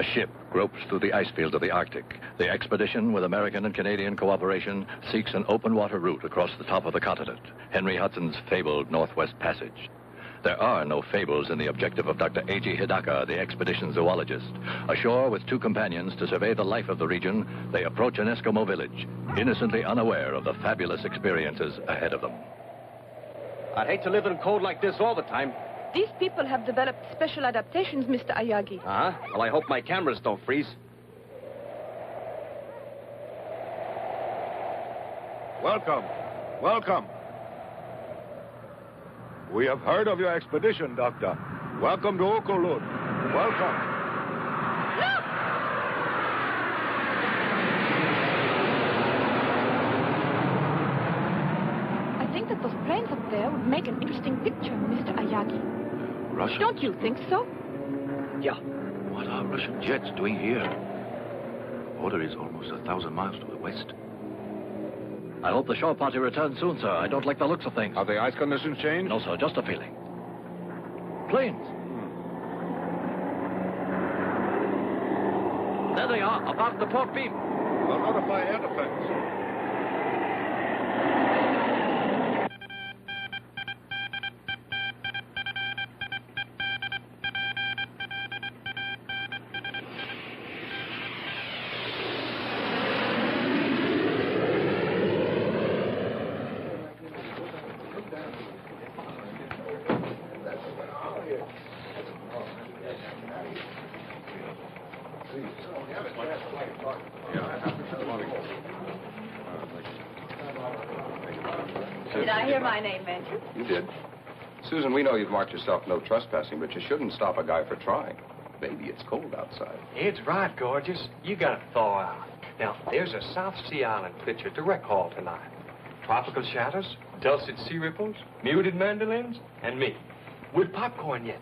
A ship gropes through the ice fields of the Arctic. The expedition, with American and Canadian cooperation, seeks an open water route across the top of the continent. Henry Hudson's fabled Northwest Passage. There are no fables in the objective of Dr. A.G. Hidaka, the expedition zoologist. Ashore with two companions to survey the life of the region, they approach an Eskimo village, innocently unaware of the fabulous experiences ahead of them. I'd hate to live in cold like this all the time. These people have developed special adaptations, Mr. Ayagi. Uh-huh. Well, I hope my cameras don't freeze. Welcome. Welcome. We have heard of your expedition, Doctor. Welcome to Okolud. Welcome. Look! I think that those planes up there would make an interesting picture, Mr. Ayagi. Russia? Don't you think so? Yeah. What are Russian jets doing here? The border is almost 1,000 miles to the west. I hope the shore party returns soon, sir. I don't like the looks of things. Have the ice conditions changed? No, sir, just a feeling. Planes. There they are, above the port beam. We'll notify air defense. Did I hear my name mentioned? You did. Susan, we know you've marked yourself no trespassing, but you shouldn't stop a guy for trying. Maybe it's cold outside. It's right, gorgeous. You gotta thaw out. Now, there's a South Sea Island picture direct call tonight. Tropical shadows, dulcet sea ripples, muted mandolins, and me. With popcorn yet.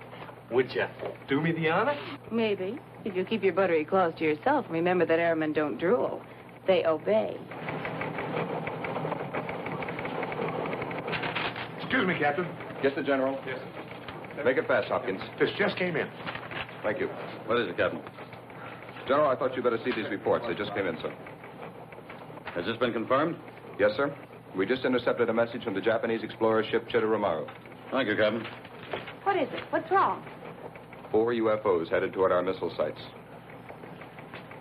Would you do me the honor? Maybe. If you keep your buttery claws to yourself, remember that airmen don't drool. They obey. Excuse me, Captain. Yes, the General? Yes. Make it fast, Hopkins. This just came in. Thank you. What is it, Captain? General, I thought you'd better see these reports. They just came in, sir. Has this been confirmed? Yes, sir. We just intercepted a message from the Japanese explorer ship Chitoromaru. Thank you, Captain. What is it? What's wrong? 4 UFOs headed toward our missile sites.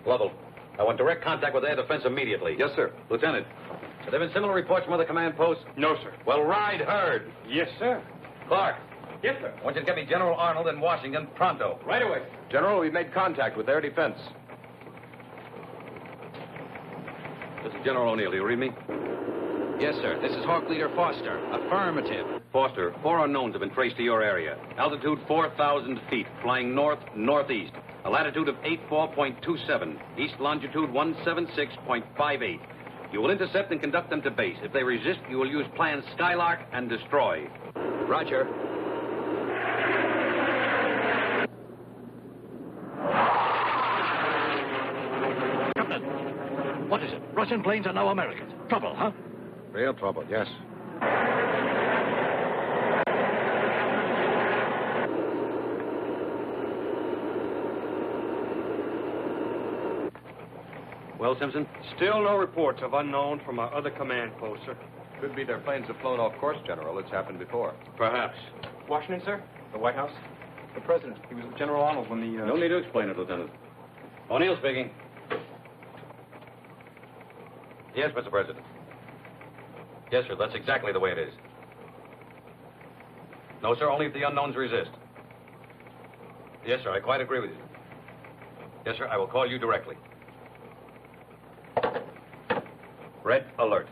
Lovell, I want direct contact with air defense immediately. Yes, sir. Lieutenant, have there been similar reports from other command posts? No, sir. Well, ride herd. Yes, sir. Clark, Yes, sir. I want you to get me General Arnold in Washington pronto. Right away. General, we've made contact with air defense. This is General O'Neill. Do you read me? Yes, sir. This is Hawk Leader Foster. Affirmative. Foster, 4 unknowns have been traced to your area. Altitude 4,000 feet, flying north-northeast. A latitude of 84.27. East longitude 176.58. You will intercept and conduct them to base. If they resist, you will use plan Skylark and destroy. Roger. Captain, what is it? Russian planes are now Americans. Trouble, huh? Real trouble, yes. Well, Simpson? Still no reports of unknown from our other command posts, sir. Could be their planes have flown off course, General. It's happened before. Perhaps. Washington, sir? The White House? The President. He was with General Arnold when the... No need to explain it, Lieutenant. O'Neill speaking. Yes, Mr. President. Yes, sir, that's exactly the way it is. No, sir, only if the unknowns resist. Yes, sir, I quite agree with you. Yes, sir, I will call you directly. Red alert.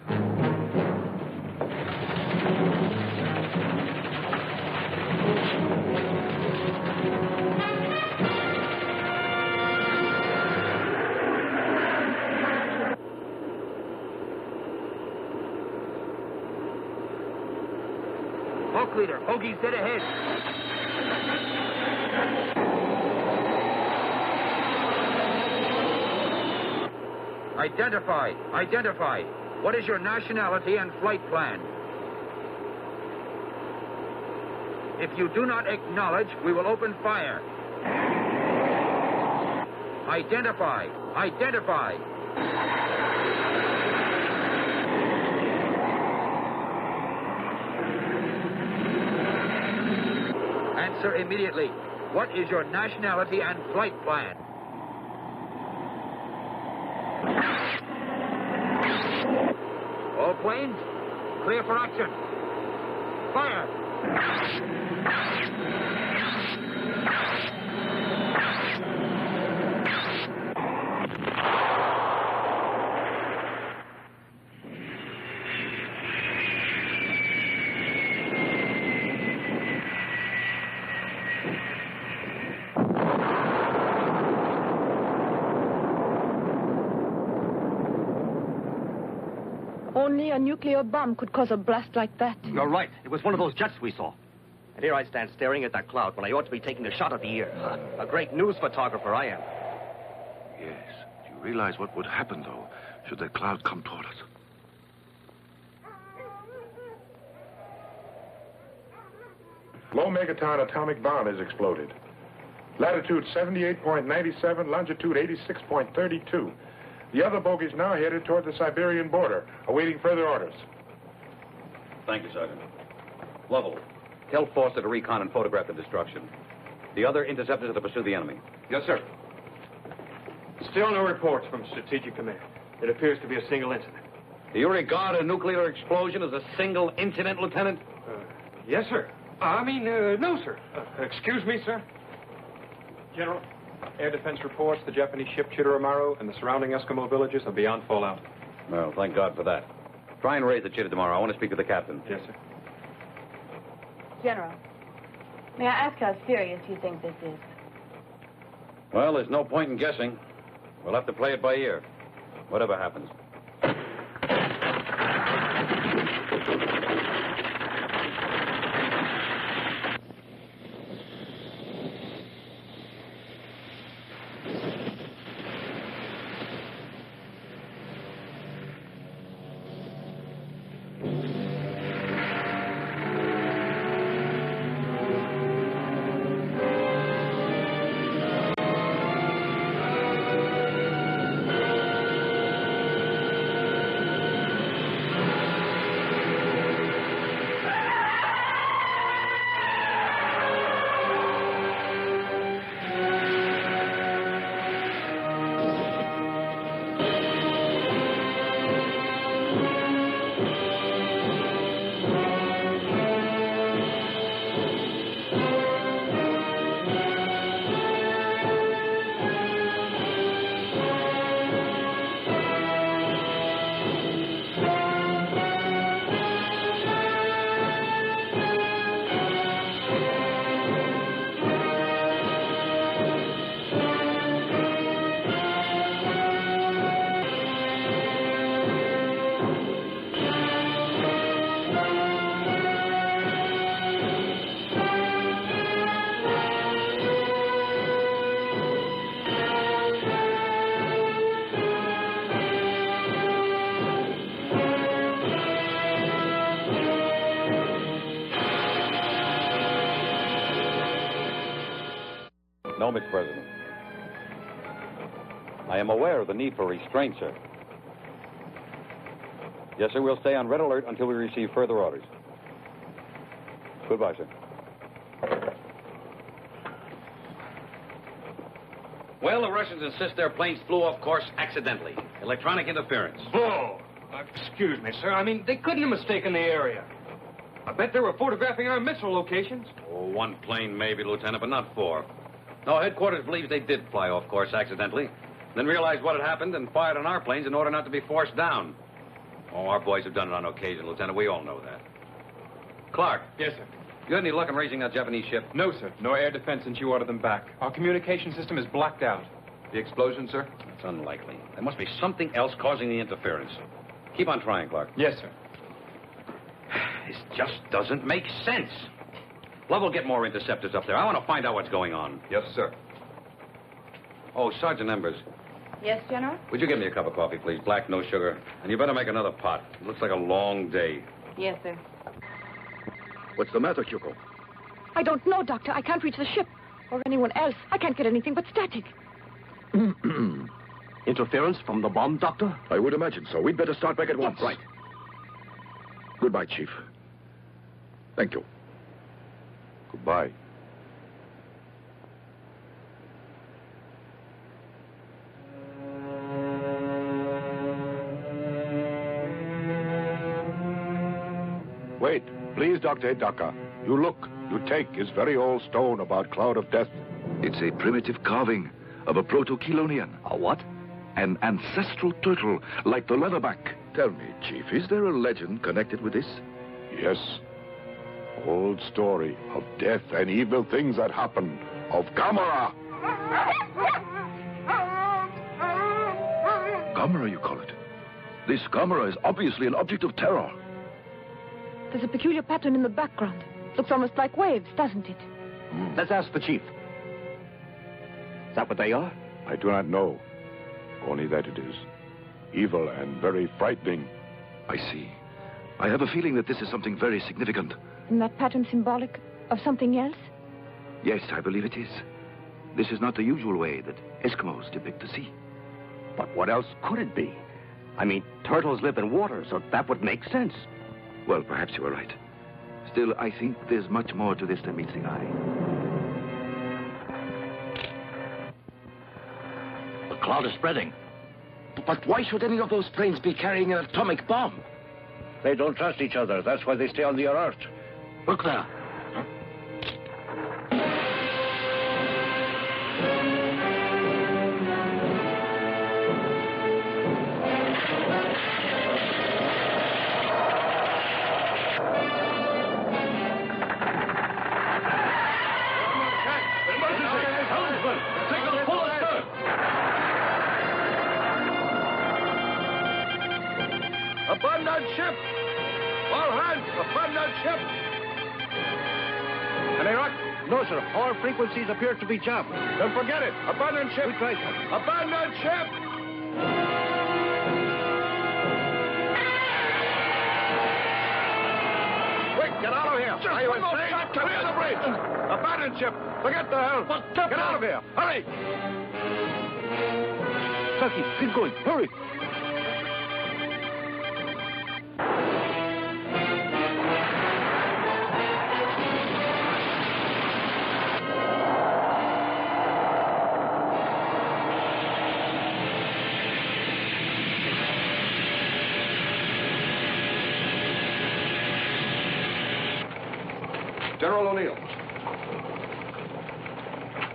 Hawk Leader, Hoagie's dead ahead. Identify. What is your nationality and flight plan? If you do not acknowledge, we will open fire. Identify. Identify. Answer immediately. What is your nationality and flight plan? All planes, clear for action. Fire! Only a nuclear bomb could cause a blast like that. You're right. It was one of those jets we saw. And here I stand staring at that cloud when I ought to be taking a shot at the ear. A great news photographer I am. Yes. Do you realize what would happen, though, should that cloud come toward us? Low megaton atomic bomb has exploded. Latitude 78.97, longitude 86.32. The other bogies now headed toward the Siberian border, awaiting further orders. Thank you, Sergeant. Lovell, tell Foster to recon and photograph the destruction. The other interceptors are to pursue the enemy. Yes, sir. Still no reports from Strategic Command. It appears to be a single incident. Do you regard a nuclear explosion as a single incident, Lieutenant? Yes, sir. No, sir. Excuse me, sir. General, air defense reports the Japanese ship Chitoromaru and the surrounding Eskimo villages are beyond fallout. Well, thank God for that. Try and raise the Chitta tomorrow. I want to speak to the captain. Yes, sir. General, may I ask how serious you think this is? Well, there's no point in guessing. We'll have to play it by ear, whatever happens. No, Mr. President. I am aware of the need for restraint, sir. Yes, sir, we'll stay on red alert until we receive further orders. Goodbye, sir. Well, the Russians insist their planes flew off course accidentally. Electronic interference. Oh, excuse me, sir. They couldn't have mistaken the area. I bet they were photographing our missile locations. Oh, one plane maybe, Lieutenant, but not four. No, headquarters believes they did fly off course accidentally, then realized what had happened and fired on our planes in order not to be forced down. Oh, our boys have done it on occasion, Lieutenant. We all know that. Clark. Yes, sir. You had any luck in raising that Japanese ship? No, sir. No air defense since you ordered them back. Our communication system is blacked out. The explosion, sir? It's unlikely. There must be something else causing the interference. Keep on trying, Clark. Yes, sir. This just doesn't make sense. Lovell, get more interceptors up there. I want to find out what's going on. Yes, sir. Oh, Sergeant Embers, Yes, General? would you give me a cup of coffee, please? Black, no sugar. And you better make another pot. It looks like a long day. Yes, sir. What's the matter, Kyuko? I don't know, Doctor. I can't reach the ship. Or anyone else. I can't get anything but static. Interference from the bomb, Doctor? I would imagine so. We'd better start back at once. Right. Goodbye, Chief. Thank you. Goodbye. Wait, please, Dr. Hidaka. You look, you take his very old stone about Cloud of Death. It's a primitive carving of a proto-Chelonian. A what? An ancestral turtle, like the leatherback. Tell me, Chief, is there a legend connected with this? Yes. Old story of death and evil things that happen. Of Gamera. Gamera, you call it? This Gamera is obviously an object of terror. There's a peculiar pattern in the background. Looks almost like waves, doesn't it? Let's ask the chief. Is that what they are? I do not know. Only that it is evil and very frightening. I see. I have a feeling that this is something very significant. Isn't that pattern symbolic of something else? Yes, I believe it is. This is not the usual way that Eskimos depict the sea. But what else could it be? I mean, turtles live in water, so that would make sense. Well, perhaps you are right. Still, I think there's much more to this than meets the eye. The cloud is spreading. But why should any of those planes be carrying an atomic bomb? They don't trust each other. That's why they stay on the alert. Look there. Abandon ship! All hands, abandon ship! Any rock? No, sir. All frequencies appear to be jammed. Then forget it. Abandon ship! We tried, sir. Abandon ship! Quick, get out of here! Are you insane? Clear the bridge! Abandon ship! Forget the hell! Get out of here! Hurry! Turkey, keep going. Hurry! General O'Neill.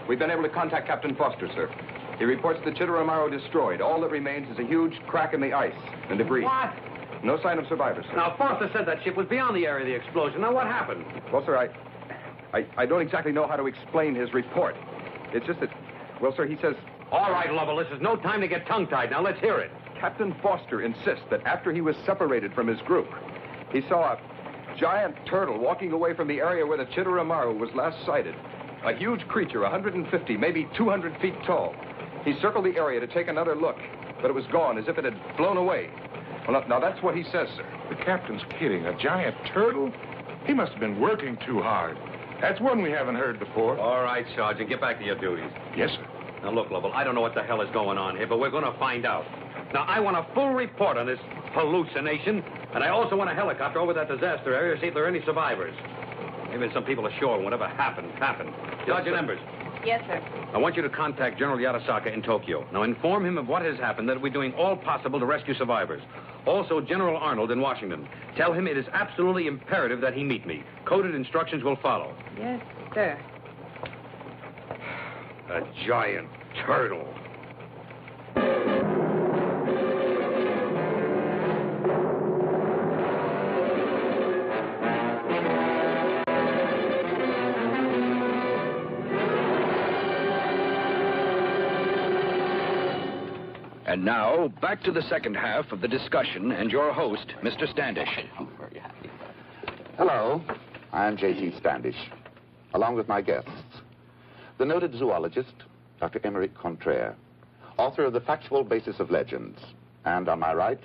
We've been able to contact Captain Foster, sir. He reports the Chitteramaro destroyed. All that remains is a huge crack in the ice and debris. What? No sign of survivors, sir. Now, Foster said that ship was beyond the area of the explosion. Now, what happened? Well, sir, I don't exactly know how to explain his report. It's just that, well, sir, he says... All right, Lovell, this is no time to get tongue-tied. Now, let's hear it. Captain Foster insists that after he was separated from his group, he saw a giant turtle walking away from the area where the Chitteramaro was last sighted. A huge creature, 150, maybe 200 feet tall. He circled the area to take another look, but it was gone, as if it had flown away. Well, now that's what he says, sir. The captain's kidding. A giant turtle? He must have been working too hard. That's one we haven't heard before. All right, Sergeant, get back to your duties. Yes, sir. Now, look, Lovell, I don't know what the hell is going on here, but we're going to find out. Now, I want a full report on this hallucination, and I also want a helicopter over that disaster area to see if there are any survivors. Maybe some people ashore and whatever happened. Sergeant Embers. Yes, sir. I want you to contact General Yatasaka in Tokyo. Now, inform him of what has happened, that we're doing all possible to rescue survivors. Also, General Arnold in Washington. Tell him it is absolutely imperative that he meet me. Coded instructions will follow. Yes, sir. A giant turtle. And now, back to the second half of the discussion and your host, Mr. Standish. I'm very happy. Hello, I'm J.T. Standish, along with my guests, the noted zoologist, Dr. Emeric Contraire, author of The Factual Basis of Legends, and on my right,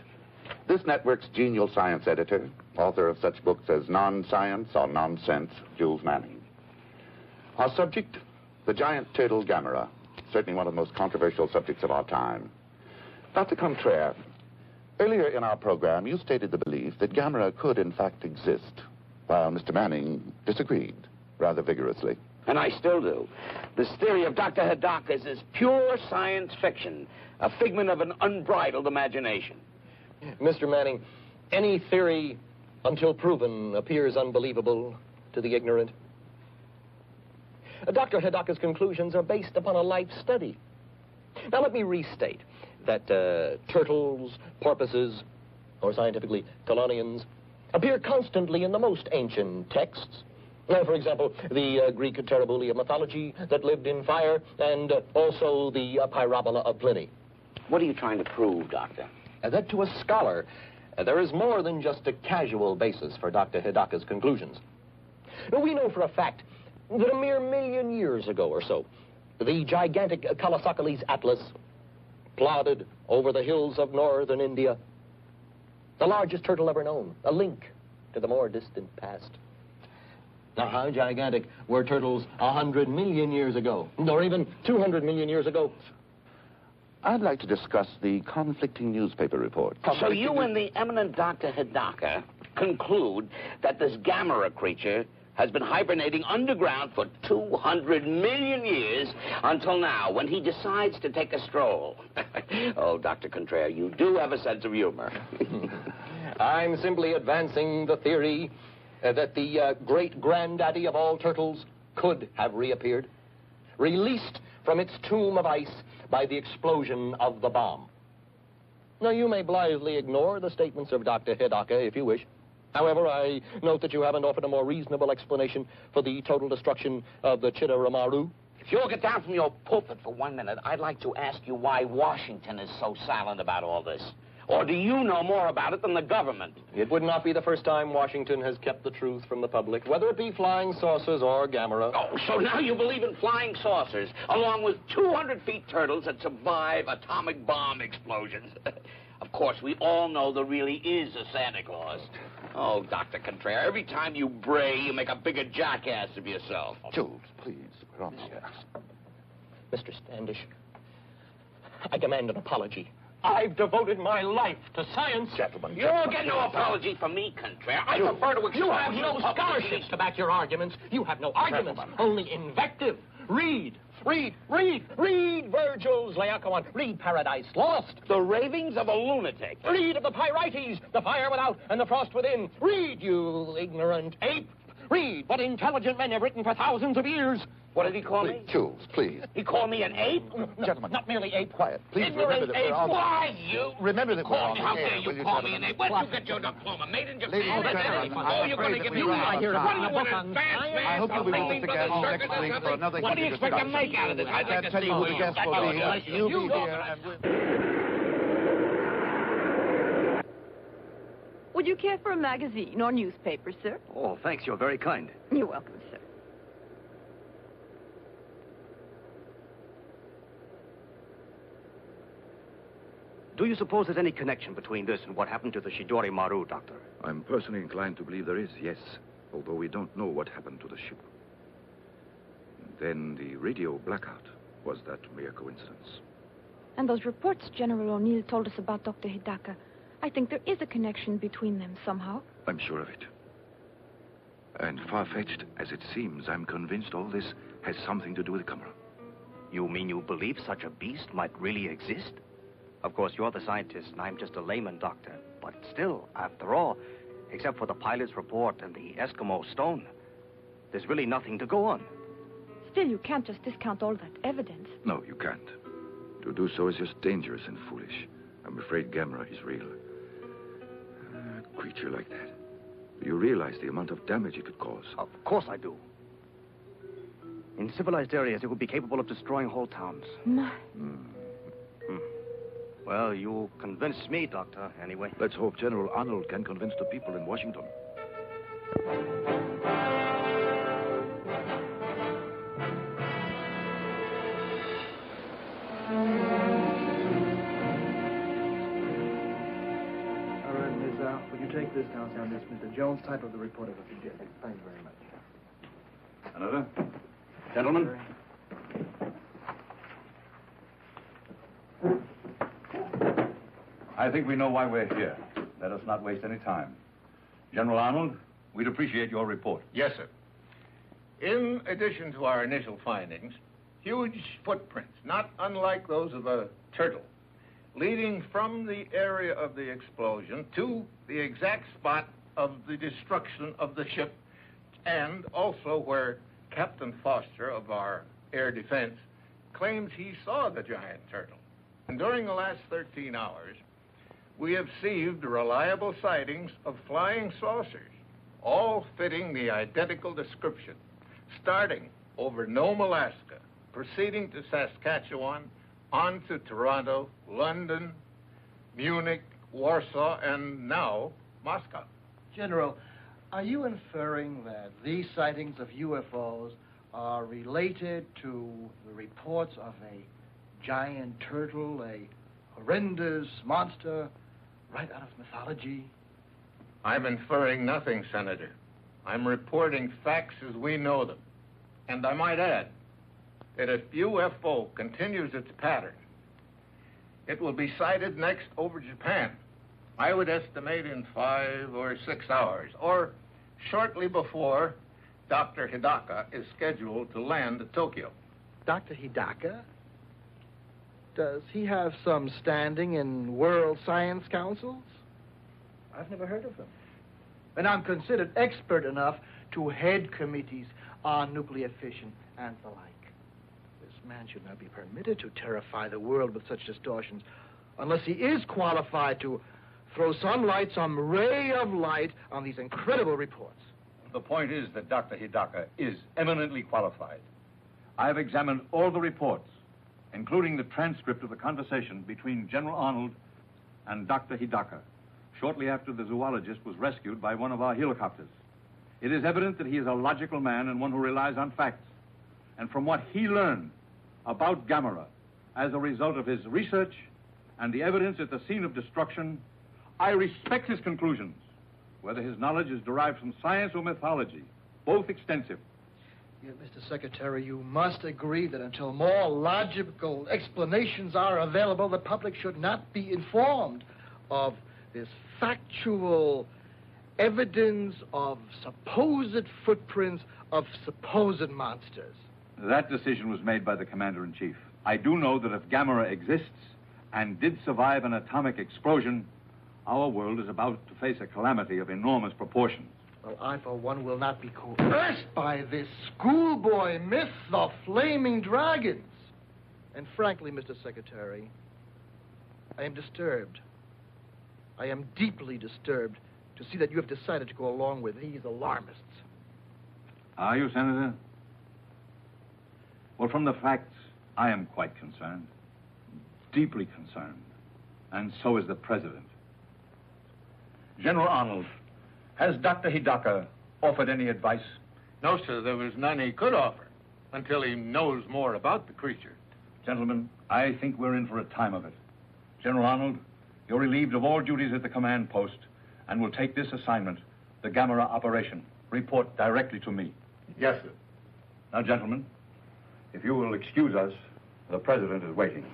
this network's genial science editor, author of such books as Non-Science or Nonsense, Jules Manning. Our subject, the giant turtle Gammera, certainly one of the most controversial subjects of our time. Dr. Contraire, earlier in our program, you stated the belief that Gamera could, in fact, exist, while Mr. Manning disagreed rather vigorously. And I still do. This theory of Dr. Hidaka's is pure science fiction, a figment of an unbridled imagination. Mr. Manning, any theory, until proven, appears unbelievable to the ignorant. Dr. Hidaka's conclusions are based upon a life study. Now, let me restate that turtles, porpoises, or scientifically, chelonians, appear constantly in the most ancient texts. For example, the Greek Terribulia mythology that lived in fire, and also the Pyrobola of Pliny. What are you trying to prove, Doctor? That to a scholar, there is more than just a casual basis for Dr. Hidaka's conclusions. We know for a fact that a mere 1,000,000 years ago or so, the gigantic Kalasakalis Atlas plodded over the hills of northern India, the largest turtle ever known, a link to the more distant past. Now, how gigantic were turtles 100 million years ago, or even 200 million years ago? I'd like to discuss the conflicting newspaper reports. So you and the eminent Dr. Hidaka conclude that this Gamera creature has been hibernating underground for 200 million years until now, when he decides to take a stroll. Oh, Dr. Contraire, you do have a sense of humor. I'm simply advancing the theory that the great-granddaddy of all turtles could have reappeared, released from its tomb of ice by the explosion of the bomb. Now, you may blithely ignore the statements of Dr. Hidaka if you wish. However, I note that you haven't offered a more reasonable explanation for the total destruction of the Chitteramaru. If you'll get down from your pulpit for 1 minute, I'd like to ask you why Washington is so silent about all this. Or do you know more about it than the government? It would not be the first time Washington has kept the truth from the public, whether it be flying saucers or Gamera. Oh, so now you believe in flying saucers, along with 200 feet turtles that survive atomic bomb explosions. Of course, we all know there really is a Santa Claus. Oh, Dr. Contraire, every time you bray, you make a bigger jackass of yourself. Jules, please, we're on the air. Mr. Standish, I demand an apology. I've devoted my life to science. Gentlemen, You'll get no apology from me, Contraire. I prefer to expose you have no scholarships to back your arguments. You have no arguments, only invective. Read Virgil's Laocoon. Read Paradise Lost. The ravings of a lunatic. Read of the Pyrites, the fire without and the frost within. Read, you ignorant ape. Read what intelligent men have written for thousands of years. What did he call me? Jules, please. He called me an ape? No, Gentlemen. not merely ape. Quiet. Please Ignorant remember that ape. we're on... Why, you? Remember that we're on the How air. dare you call me an ape? Where'd you get your diploma? Made in Japan? Ladies and gentlemen, Oh, you're going to give me I that? hear What do you about want, that. an advance man? I hope you'll be with us again next week for another What do you expect to make out of this? I'd like to tell see you who who the guest will be. You'll be here and Would you care for a magazine or newspaper, sir? Oh, thanks. You're very kind. You're welcome, sir. Do you suppose there's any connection between this and what happened to the Shidori Maru, Doctor? I'm personally inclined to believe there is, yes, although we don't know what happened to the ship. And then the radio blackout. Was that mere coincidence? And those reports General O'Neill told us about Dr. Hidaka, I think there is a connection between them somehow. I'm sure of it. And far-fetched as it seems, I'm convinced all this has something to do with Gamera. You mean you believe such a beast might really exist? Of course, you're the scientist, and I'm just a layman, Doctor. But still, after all, except for the pilot's report and the Eskimo stone, there's really nothing to go on. Still, you can't just discount all that evidence. No, you can't. To do so is just dangerous and foolish. I'm afraid Gamera is real. A creature like that. Do you realize the amount of damage it could cause? Of course I do. In civilized areas, it would be capable of destroying whole towns. My. Well, you convinced me, Doctor, anyway. Let's hope General Arnold can convince the people in Washington. All right, Miss Al, would you take this down, this Mr. Jones? Type of the report of the did. Thank you very much. Another? Gentlemen? I think we know why we're here. Let us not waste any time. General Arnold, we'd appreciate your report. Yes, sir. In addition to our initial findings, huge footprints, not unlike those of a turtle, leading from the area of the explosion to the exact spot of the destruction of the ship, and also where Captain Foster of our air defense claims he saw the giant turtle. And during the last 13 hours, we have received reliable sightings of flying saucers, all fitting the identical description, starting over Nome, Alaska, proceeding to Saskatchewan, on to Toronto, London, Munich, Warsaw, and now Moscow. General, are you inferring that these sightings of UFOs are related to the reports of a giant turtle, a horrendous monster right out of mythology? I'm inferring nothing, Senator. I'm reporting facts as we know them. And I might add that if UFO continues its pattern, it will be sighted next over Japan. I would estimate in 5 or 6 hours, or shortly before Dr. Hidaka is scheduled to land at Tokyo. Dr. Hidaka? Does he have some standing in world science councils? I've never heard of them. And I'm considered expert enough to head committees on nuclear fission and the like. This man should not be permitted to terrify the world with such distortions unless he is qualified to throw some light, some ray of light on these incredible reports. The point is that Dr. Hidaka is eminently qualified. I have examined all the reports, including the transcript of the conversation between General Arnold and Dr. Hidaka, shortly after the zoologist was rescued by one of our helicopters. It is evident that he is a logical man and one who relies on facts. And from what he learned about Gamera as a result of his research and the evidence at the scene of destruction, I respect his conclusions, whether his knowledge is derived from science or mythology, both extensive. Yet, Mr. Secretary, you must agree that until more logical explanations are available, the public should not be informed of this factual evidence of supposed footprints of supposed monsters. That decision was made by the Commander-in-Chief. I do know that if Gamera exists and did survive an atomic explosion, our world is about to face a calamity of enormous proportions. Well, I, for one, will not be coerced by this schoolboy myth of flaming dragons. And frankly, Mr. Secretary, I am disturbed. I am deeply disturbed to see that you have decided to go along with these alarmists. Are you, Senator? Well, from the facts, I am quite concerned. Deeply concerned. And so is the President. General Arnold, has Dr. Hidaka offered any advice? No, sir, there was none he could offer until he knows more about the creature. Gentlemen, I think we're in for a time of it. General Arnold, you're relieved of all duties at the command post and will take this assignment, the Gamera operation. Report directly to me. Yes, sir. Now, gentlemen, if you will excuse us, the President is waiting.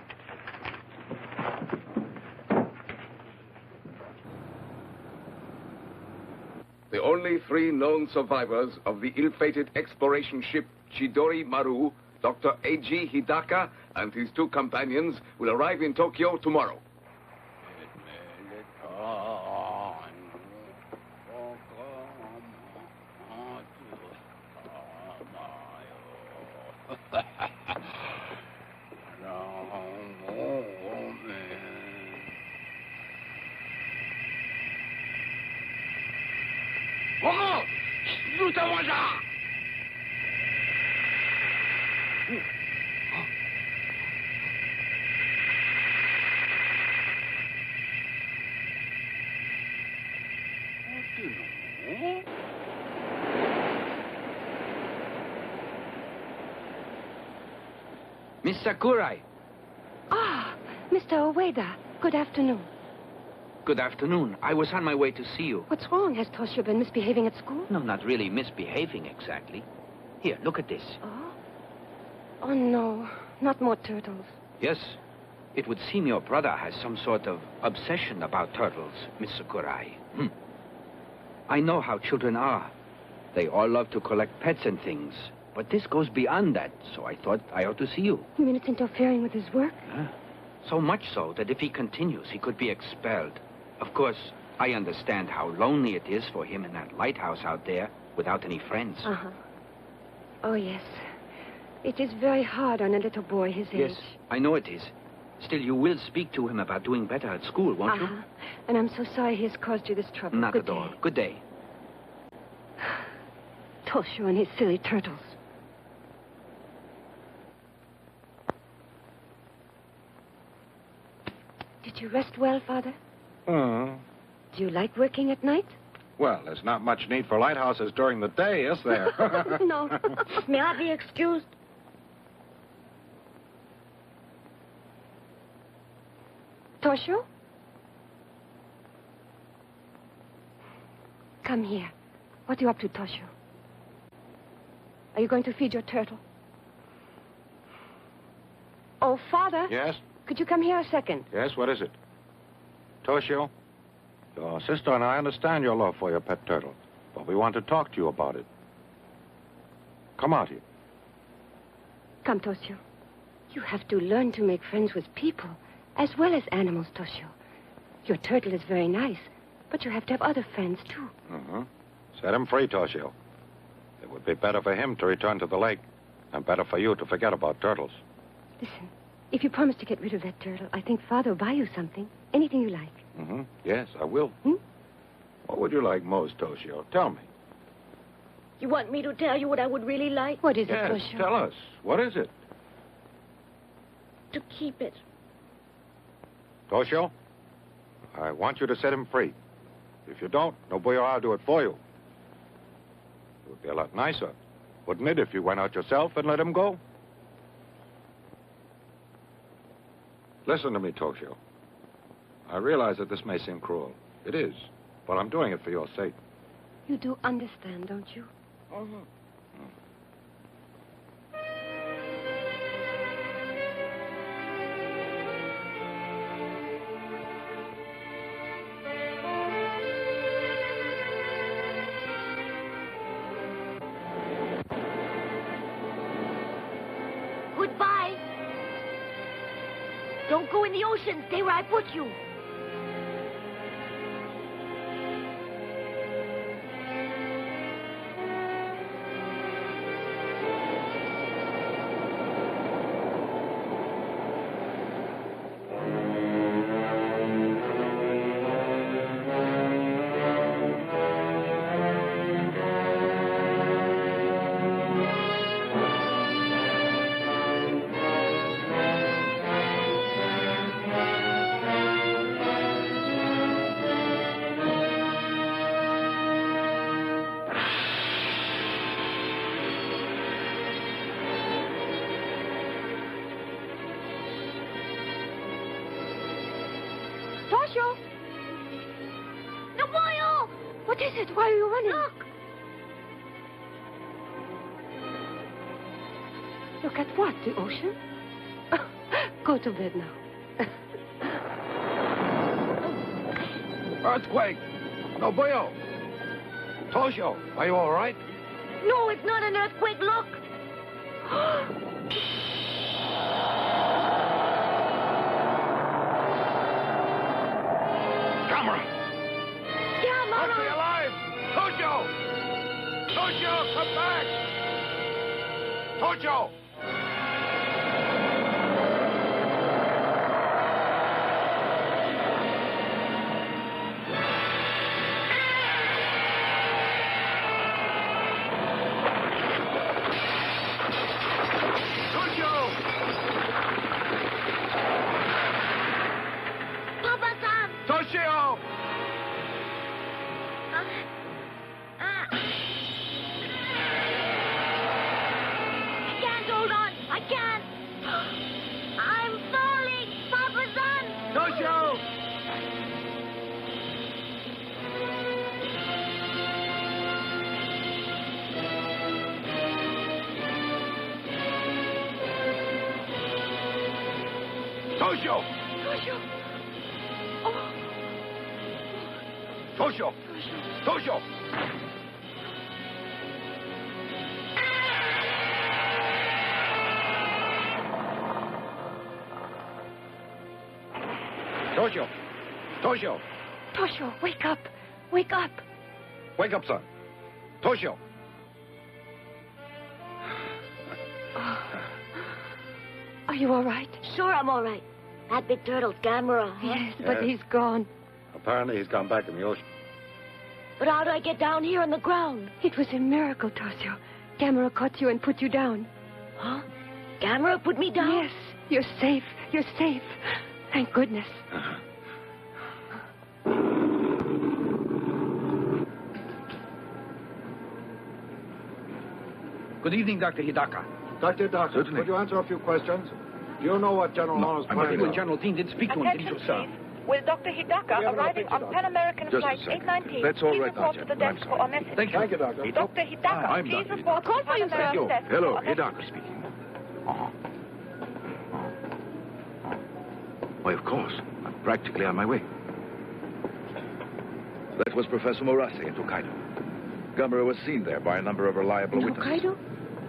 The only 3 known survivors of the ill-fated exploration ship Chidori Maru, Dr. A.G. Hidaka and his 2 companions, will arrive in Tokyo tomorrow. Miss Sakurai. Ah, Mr. Ueda. Good afternoon. Good afternoon. I was on my way to see you. What's wrong? Has Toshio been misbehaving at school? No, not really misbehaving exactly. Here, look at this. Oh? Oh, no. Not more turtles. Yes. It would seem your brother has some sort of obsession about turtles, Miss Sakurai. I know how children are. They all love to collect pets and things. But this goes beyond that, so I thought I ought to see you. You mean it's interfering with his work? So much so that if he continues, he could be expelled. Of course, I understand how lonely it is for him in that lighthouse out there without any friends. Uh-huh. Oh, yes. It is very hard on a little boy his age. Yes, I know it is. Still, you will speak to him about doing better at school, won't you? And I'm so sorry he has caused you this trouble. Not Good at all. day. Good day. Toshio and his silly turtles. Did you rest well, Father? Do you like working at night? Well, there's not much need for lighthouses during the day, is there? No. May I be excused? Toshio? Come here. What are you up to, Toshio? Are you going to feed your turtle? Oh, Father. Yes? Could you come here a second? Yes, what is it? Toshio, your sister and I understand your love for your pet turtle, but we want to talk to you about it. Come out here. Come, Toshio. You have to learn to make friends with people, as well as animals, Toshio. Your turtle is very nice, but you have to have other friends, too. Set him free, Toshio. It would be better for him to return to the lake, and better for you to forget about turtles. Listen, if you promise to get rid of that turtle, I think Father will buy you something. Anything you like. Yes, I will. What would you like most, Toshio? Tell me. You want me to tell you what I would really like? What is Yes, it, Toshio? tell us. What is it? To keep it. Toshio, I want you to set him free. If you don't, nobody will do it for you. It would be a lot nicer, wouldn't it, if you went out yourself and let him go? Listen to me, Toshio. I realize that this may seem cruel. It is, but I'm doing it for your sake. You do understand, don't you? Goodbye. Don't go in the ocean. Stay where I put you. Toshio! The boil! What is it? Why are you running? Look! Look at what? The ocean? Go to bed now. Earthquake! No boyo! Toshio, are you all right? No, it's not an earthquake. Look! Gamera! Gamera! Must be alive! Toshio! Toshio, come back! Toshio! Papa-san! Toshio! Can't Toshio! Toshio! Oh. Toshio! Toshio! Toshio! Toshio! Toshio, wake up. Wake up. Wake up, son. Toshio! Are you all right? Sure, I'm all right. That big turtle's Gammera, huh? Yes, but he's gone. Apparently he's gone back in the ocean. But how do I get down here on the ground? It was a miracle, Toshio. Gamera caught you and put you down. Huh? Gammera put me down? Yes, you're safe. You're safe. Thank goodness. Good evening, Dr. Hidaka. Dr. Hidaka, would you answer a few questions? Do you know what General Arnold's I'm afraid the General Dean did speak to him, did he, sir? With Dr. Hidaka arriving on Pan American Just a Flight second. 819, That's all please right now, report to the gentlemen. desk for a message. Thank you. Thank you, Doctor. Dr. Hidaka, I'm please Dr. report to Call for you, Pan sir. American desk Hello, for a message. Hidaka speaking. Why, of course. I'm practically on my way. That was Professor Morase in Tokaido. Gamera was seen there by a number of reliable witnesses. Hokkaido?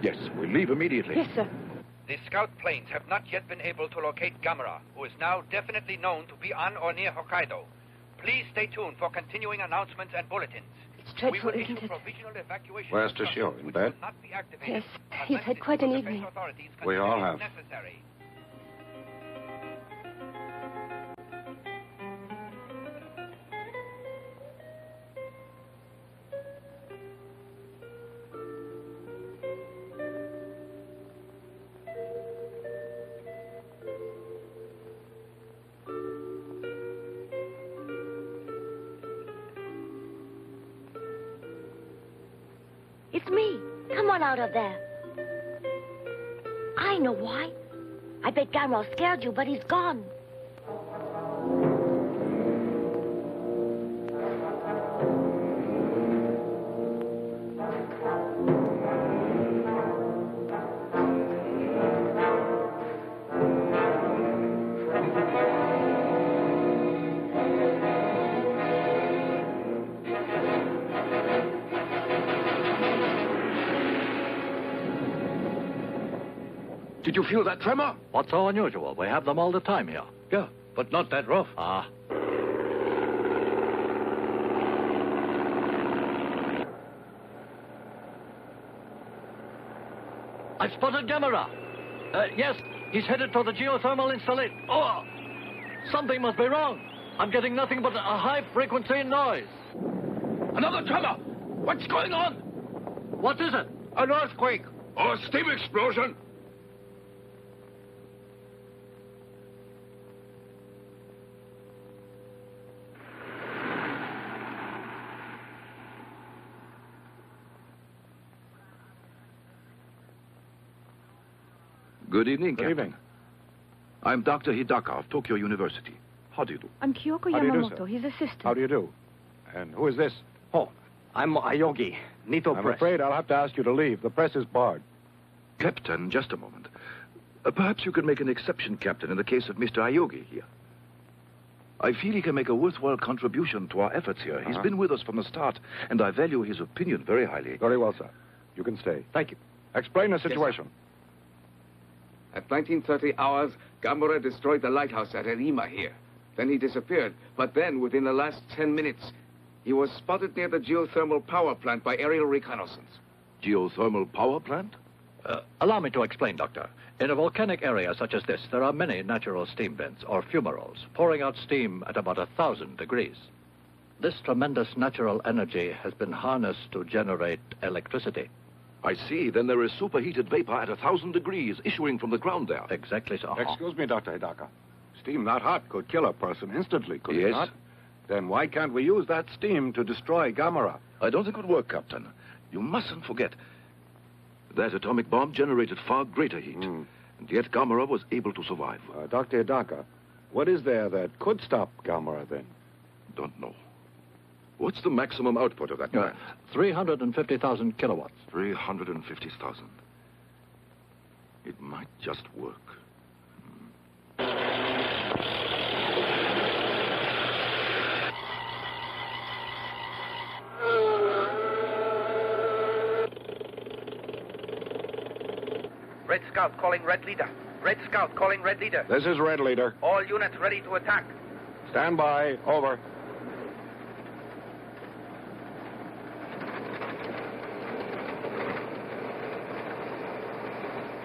Yes, we leave immediately. Yes, sir. The scout planes have not yet been able to locate Gamera, who is now definitely known to be on or near Hokkaido. Please stay tuned for continuing announcements and bulletins. It's dreadful, We will isn't issue it? provisional evacuation Where's Toshio? In bed? not be activated Yes, he's had quite an unless evening. authorities We all consider have. it necessary. It's me. Come on out of there. I know why. I bet Gammera scared you, but he's gone. Did you feel that tremor? What's so unusual? We have them all the time here. Yeah, but not that rough. Ah. I've spotted Gamera. Yes, he's headed for the geothermal installation. Oh! Something must be wrong. I'm getting nothing but a high-frequency noise. Another tremor! What's going on? What is it? An earthquake or a steam explosion. Good evening, Captain. Good evening. I'm Dr. Hidaka of Tokyo University. How do you do? I'm Kyoko How do you do, Yamamoto, sir? his assistant. How do you do? And who is this? Oh, I'm Ayogi, Nito I'm Press. afraid I'll have to ask you to leave. The press is barred. Captain, just a moment. Perhaps you could make an exception, Captain, in the case of Mr. Ayogi here. I feel he can make a worthwhile contribution to our efforts here. He's been with us from the start, and I value his opinion very highly. Very well, sir. You can stay. Thank you. Explain the situation. At 1930 hours, Gamera destroyed the lighthouse at Erima here. Then he disappeared. But then, within the last 10 minutes, he was spotted near the geothermal power plant by aerial reconnaissance. Geothermal power plant? Allow me to explain, Doctor. In a volcanic area such as this, there are many natural steam vents, or fumaroles, pouring out steam at about 1,000 degrees. This tremendous natural energy has been harnessed to generate electricity. I see. Then there is superheated vapor at 1,000 degrees issuing from the ground there. Exactly so. Excuse me, Dr. Hidaka. Steam that hot could kill a person instantly, could it Yes. not? Then why can't we use that steam to destroy Gamera? I don't think it would work, Captain. You mustn't forget that atomic bomb generated far greater heat. And yet Gamera was able to survive. Dr. Hidaka, what is there that could stop Gamera then? Don't know. What's the maximum output of that plant? 350,000 kilowatts. 350,000. It might just work. Red Scout calling Red Leader. Red Scout calling Red Leader. This is Red Leader. All units ready to attack. Stand by. Over.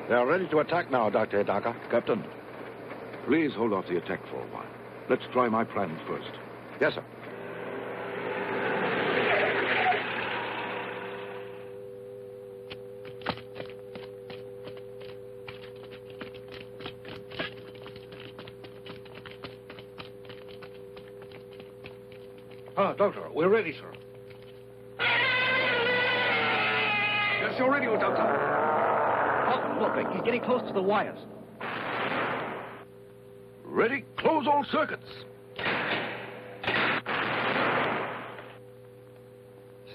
They're ready to attack now, Dr. Hidaka. Captain, please hold off the attack for a while. Let's try my plan first. Yes, sir. Doctor, we're ready, sir. Yes, you're ready, Doctor. Oh, look, he's getting close to the wires. Ready? Close all circuits.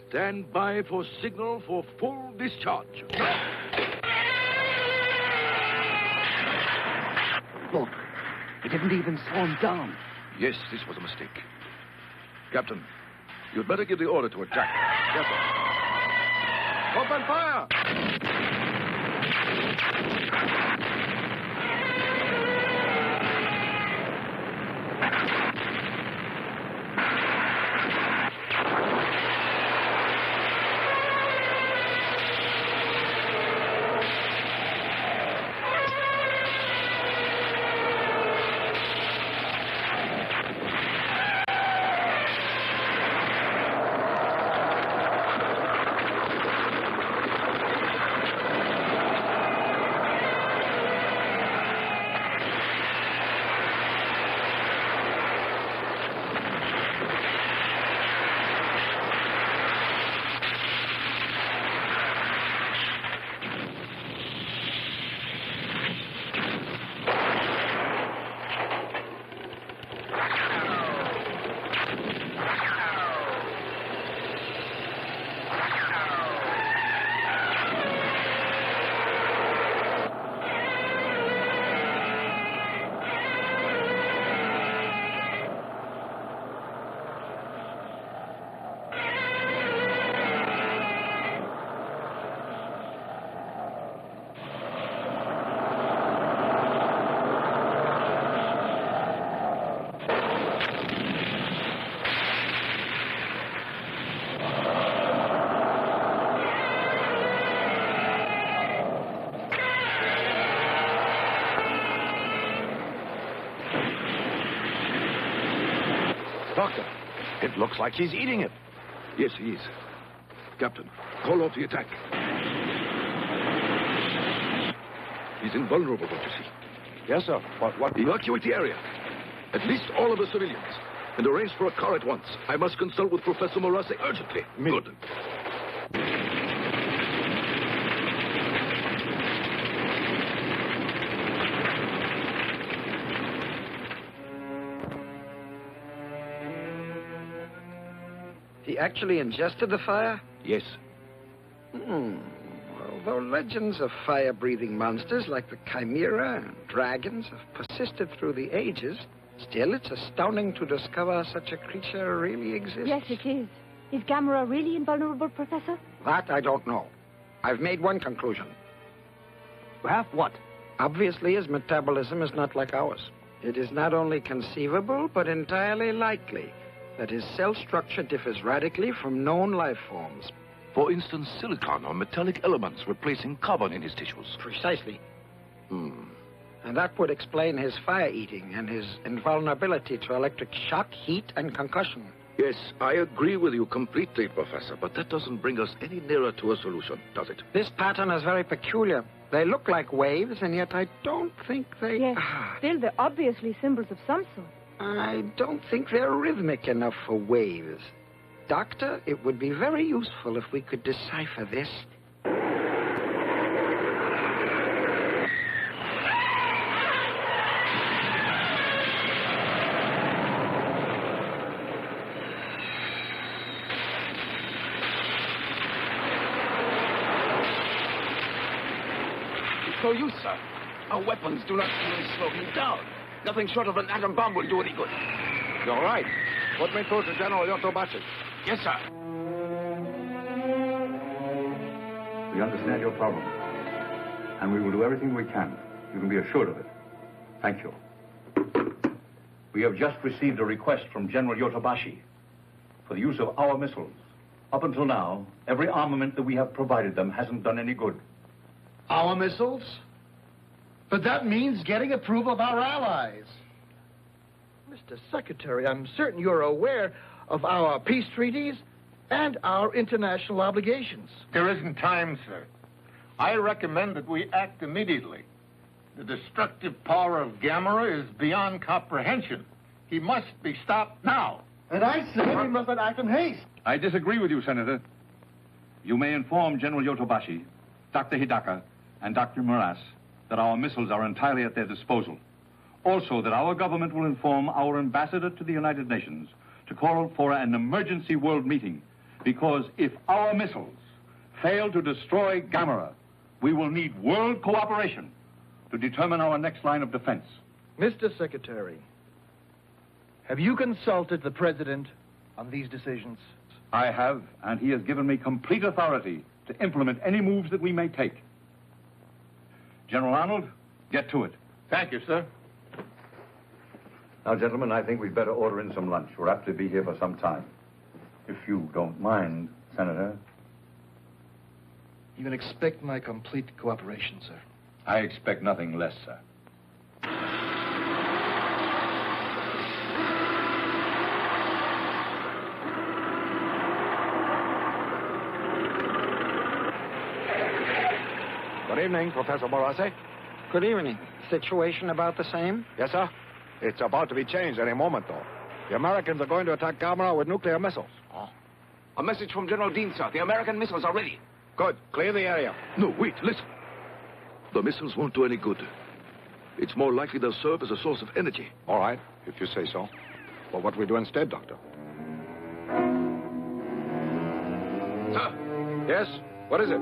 Stand by for signal for full discharge. Look, he didn't even slow him down. Yes, this was a mistake. Captain, you'd better give the order to attack. Yes, sir. Open fire! Doctor, it looks like he's eating it. Yes, he is. Captain, call off the attack. He's invulnerable, don't you see? Yes, sir. What? Evacuate the area. At least all of the civilians. And arrange for a car at once. I must consult with Professor Morase urgently. Good. He actually ingested the fire? Yes. Although legends of fire-breathing monsters like the Chimera and dragons have persisted through the ages, still it's astounding to discover such a creature really exists. Yes, it is. Is Gamera really invulnerable, Professor? That I don't know. I've made one conclusion. Have what? Obviously, his metabolism is not like ours. It is not only conceivable, but entirely likely that his cell structure differs radically from known life forms. For instance, silicon or metallic elements replacing carbon in his tissues. Precisely. And that would explain his fire-eating and his invulnerability to electric shock, heat, and concussion. Yes, I agree with you completely, Professor, but that doesn't bring us any nearer to a solution, does it? This pattern is very peculiar. They look like waves, and yet I don't think they... Yes, still they're obviously symbols of some sort. I don't think they're rhythmic enough for waves. Doctor, it would be very useful if we could decipher this. No use, sir. Our weapons do not even slow him down. Nothing short of an atom bomb will do any good. You're right. Put me through to General Yotobashi. Yes, sir. We understand your problem. and we will do everything we can. You can be assured of it. Thank you. We have just received a request from General Yotobashi for the use of our missiles. Up until now, every armament that we have provided them hasn't done any good. Our missiles? But that means getting approval of our allies. Mr. Secretary, I'm certain you're aware of our peace treaties and our international obligations. There isn't time, sir. I recommend that we act immediately. The destructive power of Gamera is beyond comprehension. He must be stopped now. And I say we must act in haste. I disagree with you, Senator. You may inform General Yotobashi, Dr. Hidaka, and Dr. Moras that our missiles are entirely at their disposal. Also, that our government will inform our ambassador to the United Nations to call for an emergency world meeting, because if our missiles fail to destroy Gamera, we will need world cooperation to determine our next line of defense. Mr. Secretary, have you consulted the President on these decisions? I have, and he has given me complete authority to implement any moves that we may take. General Arnold, get to it. Thank you, sir. Now, gentlemen, I think we'd better order in some lunch. We're apt to be here for some time. If you don't mind, Senator. You can expect my complete cooperation, sir. I expect nothing less, sir. Good evening, Professor Morase. Good evening. Situation about the same? Yes, sir. It's about to be changed any moment, though. The Americans are going to attack Gamera with nuclear missiles. Oh. A message from General Dean, sir. The American missiles are ready. Good. Clear the area. No, wait, listen. The missiles won't do any good. It's more likely they'll serve as a source of energy. All right, if you say so. Well, what do we do instead, Doctor? Sir? Yes? What is it?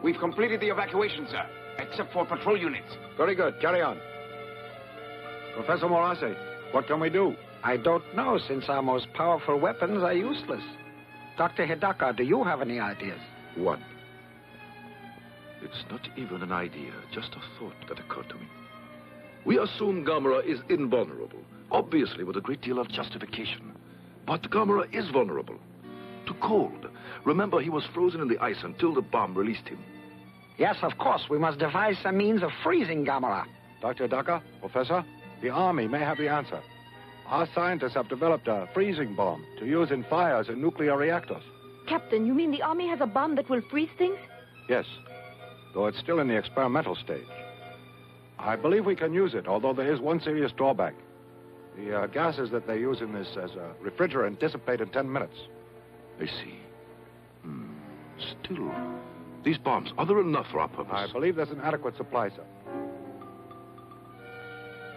We've completed the evacuation, sir, except for patrol units. Very good. Carry on. Professor Morase, what can we do? I don't know, since our most powerful weapons are useless. Dr. Hidaka, do you have any ideas? One. It's not even an idea, just a thought that occurred to me. We assume Gamera is invulnerable, obviously with a great deal of justification. But Gamera is vulnerable to cold. Remember, he was frozen in the ice until the bomb released him. Yes, of course. We must devise some means of freezing Gamera. Dr. Hidaka, Professor, the Army may have the answer. Our scientists have developed a freezing bomb to use in fires in nuclear reactors. Captain, you mean the Army has a bomb that will freeze things? Yes, though it's still in the experimental stage. I believe we can use it, although there is one serious drawback. The gases that they use in this as a refrigerant dissipate in 10 minutes. I see. Still, these bombs, are there enough for our purpose? I believe there's an adequate supply, sir.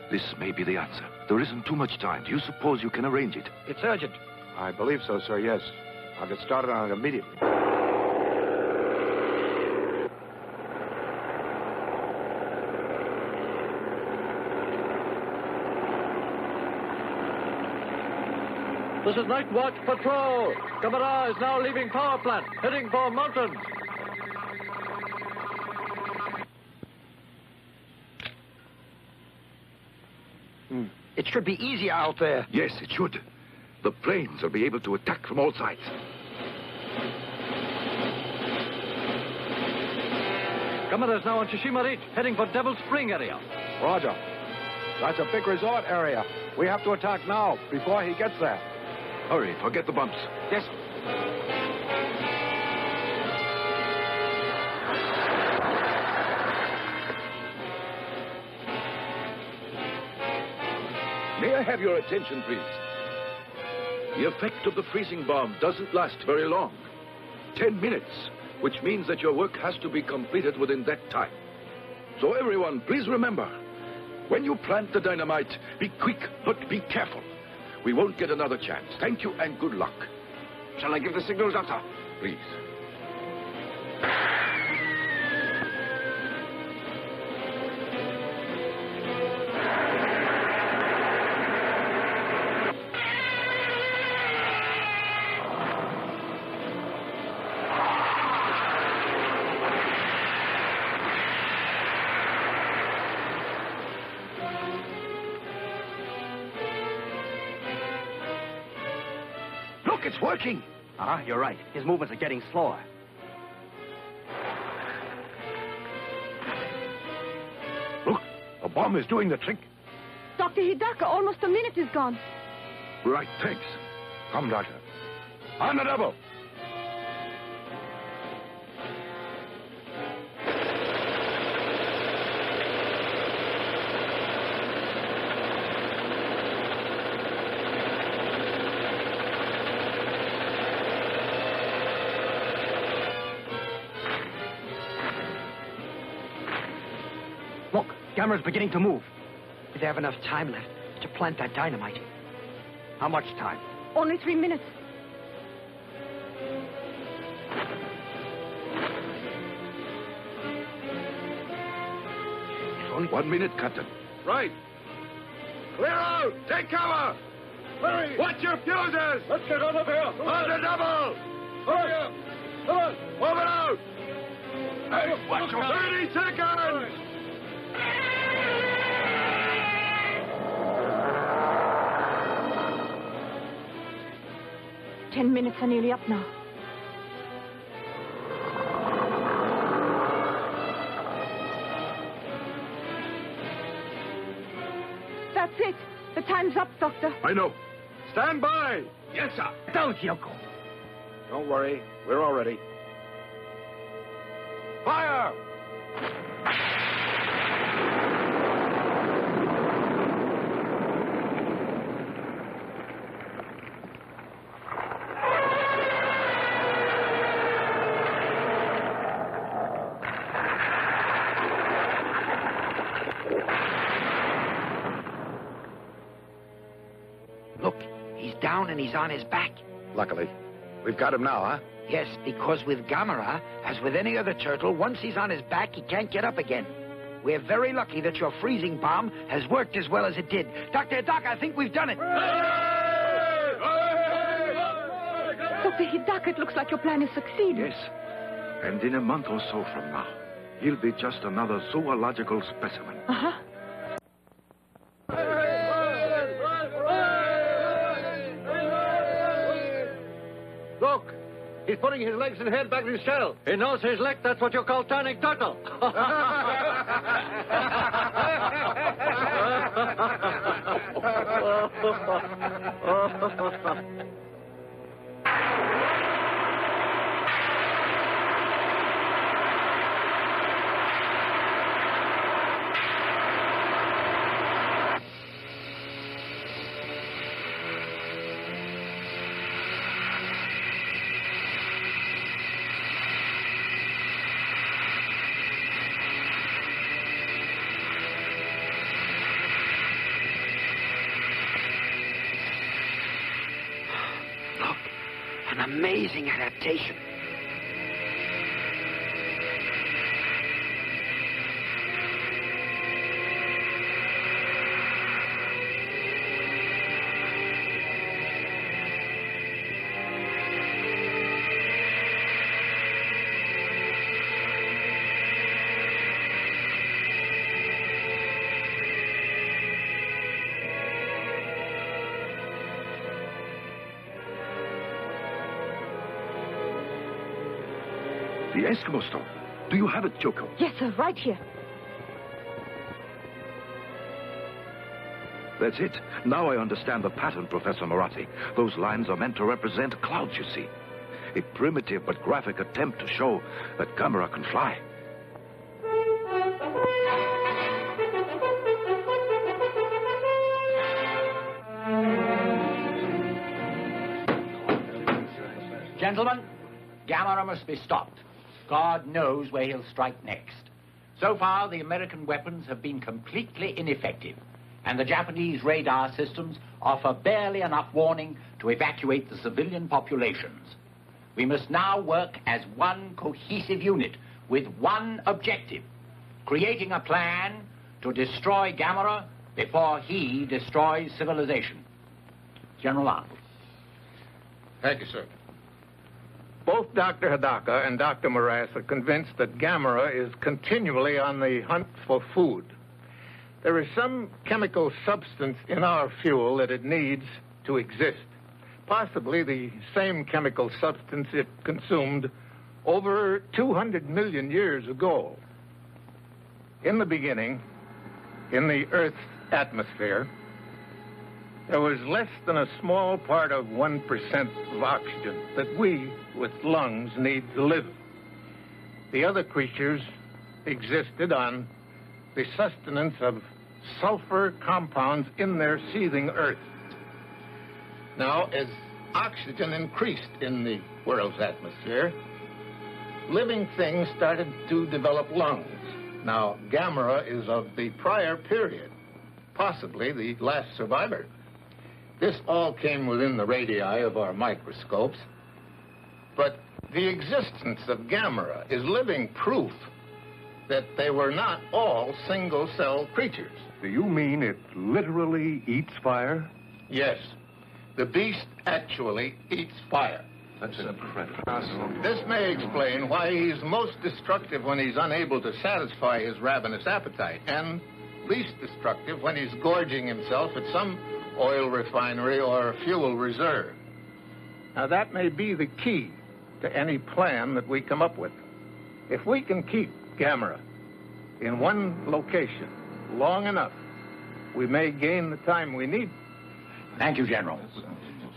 This may be the answer. There isn't too much time. Do you suppose you can arrange it? It's urgent. I believe so, sir, yes. I'll get started on it immediately. This is Night Watch Patrol. Gamera is now leaving power plant, heading for mountains. It should be easier out there. Yes, it should. The planes will be able to attack from all sides. Gamera is now on Tsushima Reach, heading for Devil Spring area. Roger. That's a big resort area. We have to attack now, before he gets there. Hurry, forget the bumps. Yes. May I have your attention, please? The effect of the freezing bomb doesn't last very long. 10 minutes, which means that your work has to be completed within that time. So everyone, please remember, when you plant the dynamite, be quick, but be careful. We won't get another chance. Thank you and good luck. Shall I give the signal, Doctor? Please. it's working. You're right. His movements are getting slower. Look, the bomb is doing the trick. Dr. Hidaka, almost a minute is gone. Right, thanks. Come, Doctor. On the double. Look, Gamera's beginning to move. We have enough time left to plant that dynamite. How much time? Only 3 minutes. Only 1 minute, Captain. Right. Clear out! Take cover! Hurry! Watch your fuses! Let's get out of here! On the double! Hurry up! Come on! Move it out! Hey, watch your 30 seconds! 10 minutes are nearly up now. That's it. The time's up, Doctor. I know. Stand by! Yes, sir. Don't, Yoko. Don't worry. We're all ready. Fire! Look, he's down and he's on his back. Luckily. We've got him now, huh? Yes, because with Gamera, as with any other turtle, once he's on his back, he can't get up again. We're very lucky that your freezing bomb has worked as well as it did. Dr. Hidaka, I think we've done it. Dr. Hidaka, it looks like your plan has succeeded. Yes. And in a month or so from now, he'll be just another zoological specimen. Uh-huh. Look, he's putting his legs and head back in his shell. He knows his leg. That's what you call turning turtle. An amazing adaptation. The Eskimo stone. Do you have it, Joko? Yes, sir, right here. That's it. Now I understand the pattern, Professor Moratti. Those lines are meant to represent clouds, you see. A primitive but graphic attempt to show that Gamera can fly. Gentlemen, Gamera must be stopped. God knows where he'll strike next. So far, the American weapons have been completely ineffective, and the Japanese radar systems offer barely enough warning to evacuate the civilian populations. We must now work as one cohesive unit with one objective, creating a plan to destroy Gamera before he destroys civilization. General Arnold. Thank you, sir. Both Dr. Hidaka and Dr. Morass are convinced that Gamera is continually on the hunt for food. There is some chemical substance in our fuel that it needs to exist. possibly the same chemical substance it consumed over 200 million years ago. In the beginning, in the Earth's atmosphere, there was less than a small part of 1% of oxygen that we, with lungs, need to live. The other creatures existed on the sustenance of sulfur compounds in their seething earth. Now, as oxygen increased in the world's atmosphere, living things started to develop lungs. Now, Gamera is of the prior period, possibly the last survivor. This all came within the radii of our microscopes, but the existence of Gamera is living proof that they were not all single-cell creatures. Do you mean it literally eats fire? Yes. The beast actually eats fire. That's incredible. This may explain why he's most destructive when he's unable to satisfy his ravenous appetite, and least destructive when he's gorging himself at some oil refinery or fuel reserve. Now, that may be the key to any plan that we come up with. If we can keep Gamera in one location long enough, we may gain the time we need. Thank you, General.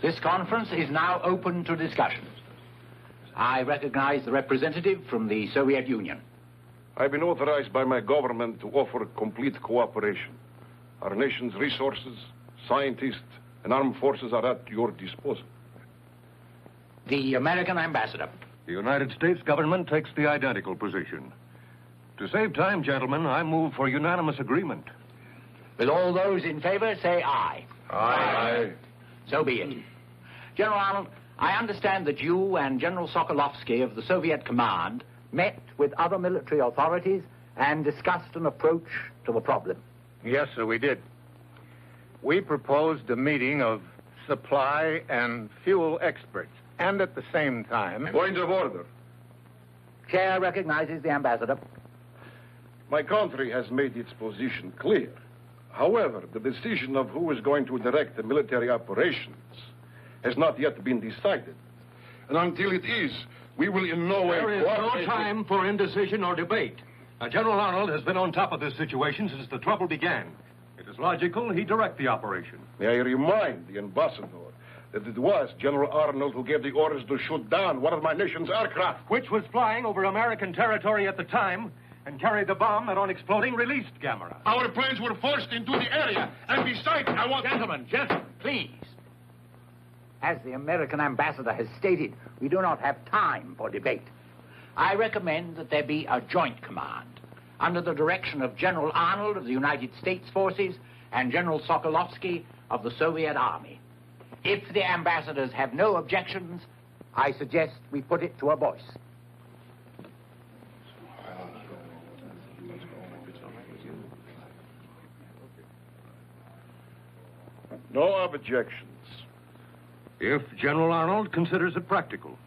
This conference is now open to discussion. I recognize the representative from the Soviet Union. I've been authorized by my government to offer complete cooperation. Our nation's resources, scientists, and armed forces are at your disposal. The American ambassador. The United States government takes the identical position. To save time, gentlemen, I move for unanimous agreement. Will all those in favor say aye? Aye. So be it. General Arnold, I understand that you and General Sokolovsky of the Soviet command met with other military authorities and discussed an approach to the problem. Yes, sir, we did. We proposed a meeting of supply and fuel experts, and at the same time... Point of order. Chair recognizes the ambassador. My country has made its position clear. However, the decision of who is going to direct the military operations has not yet been decided. And until it is, we will in no way... There is no time for indecision or debate. General Arnold has been on top of this situation since the trouble began. It is logical he direct the operation. May I remind the ambassador that it was General Arnold who gave the orders to shoot down one of my nation's aircraft. Which was flying over American territory at the time and carried the bomb that, on exploding, released Gamera. Our planes were forced into the area, and besides, I want... Gentlemen, please. As the American ambassador has stated, we do not have time for debate. I recommend that there be a joint command under the direction of General Arnold of the United States Forces and General Sokolovsky of the Soviet Army. If the ambassadors have no objections, I suggest we put it to a voice. No objections. If General Arnold considers it practical.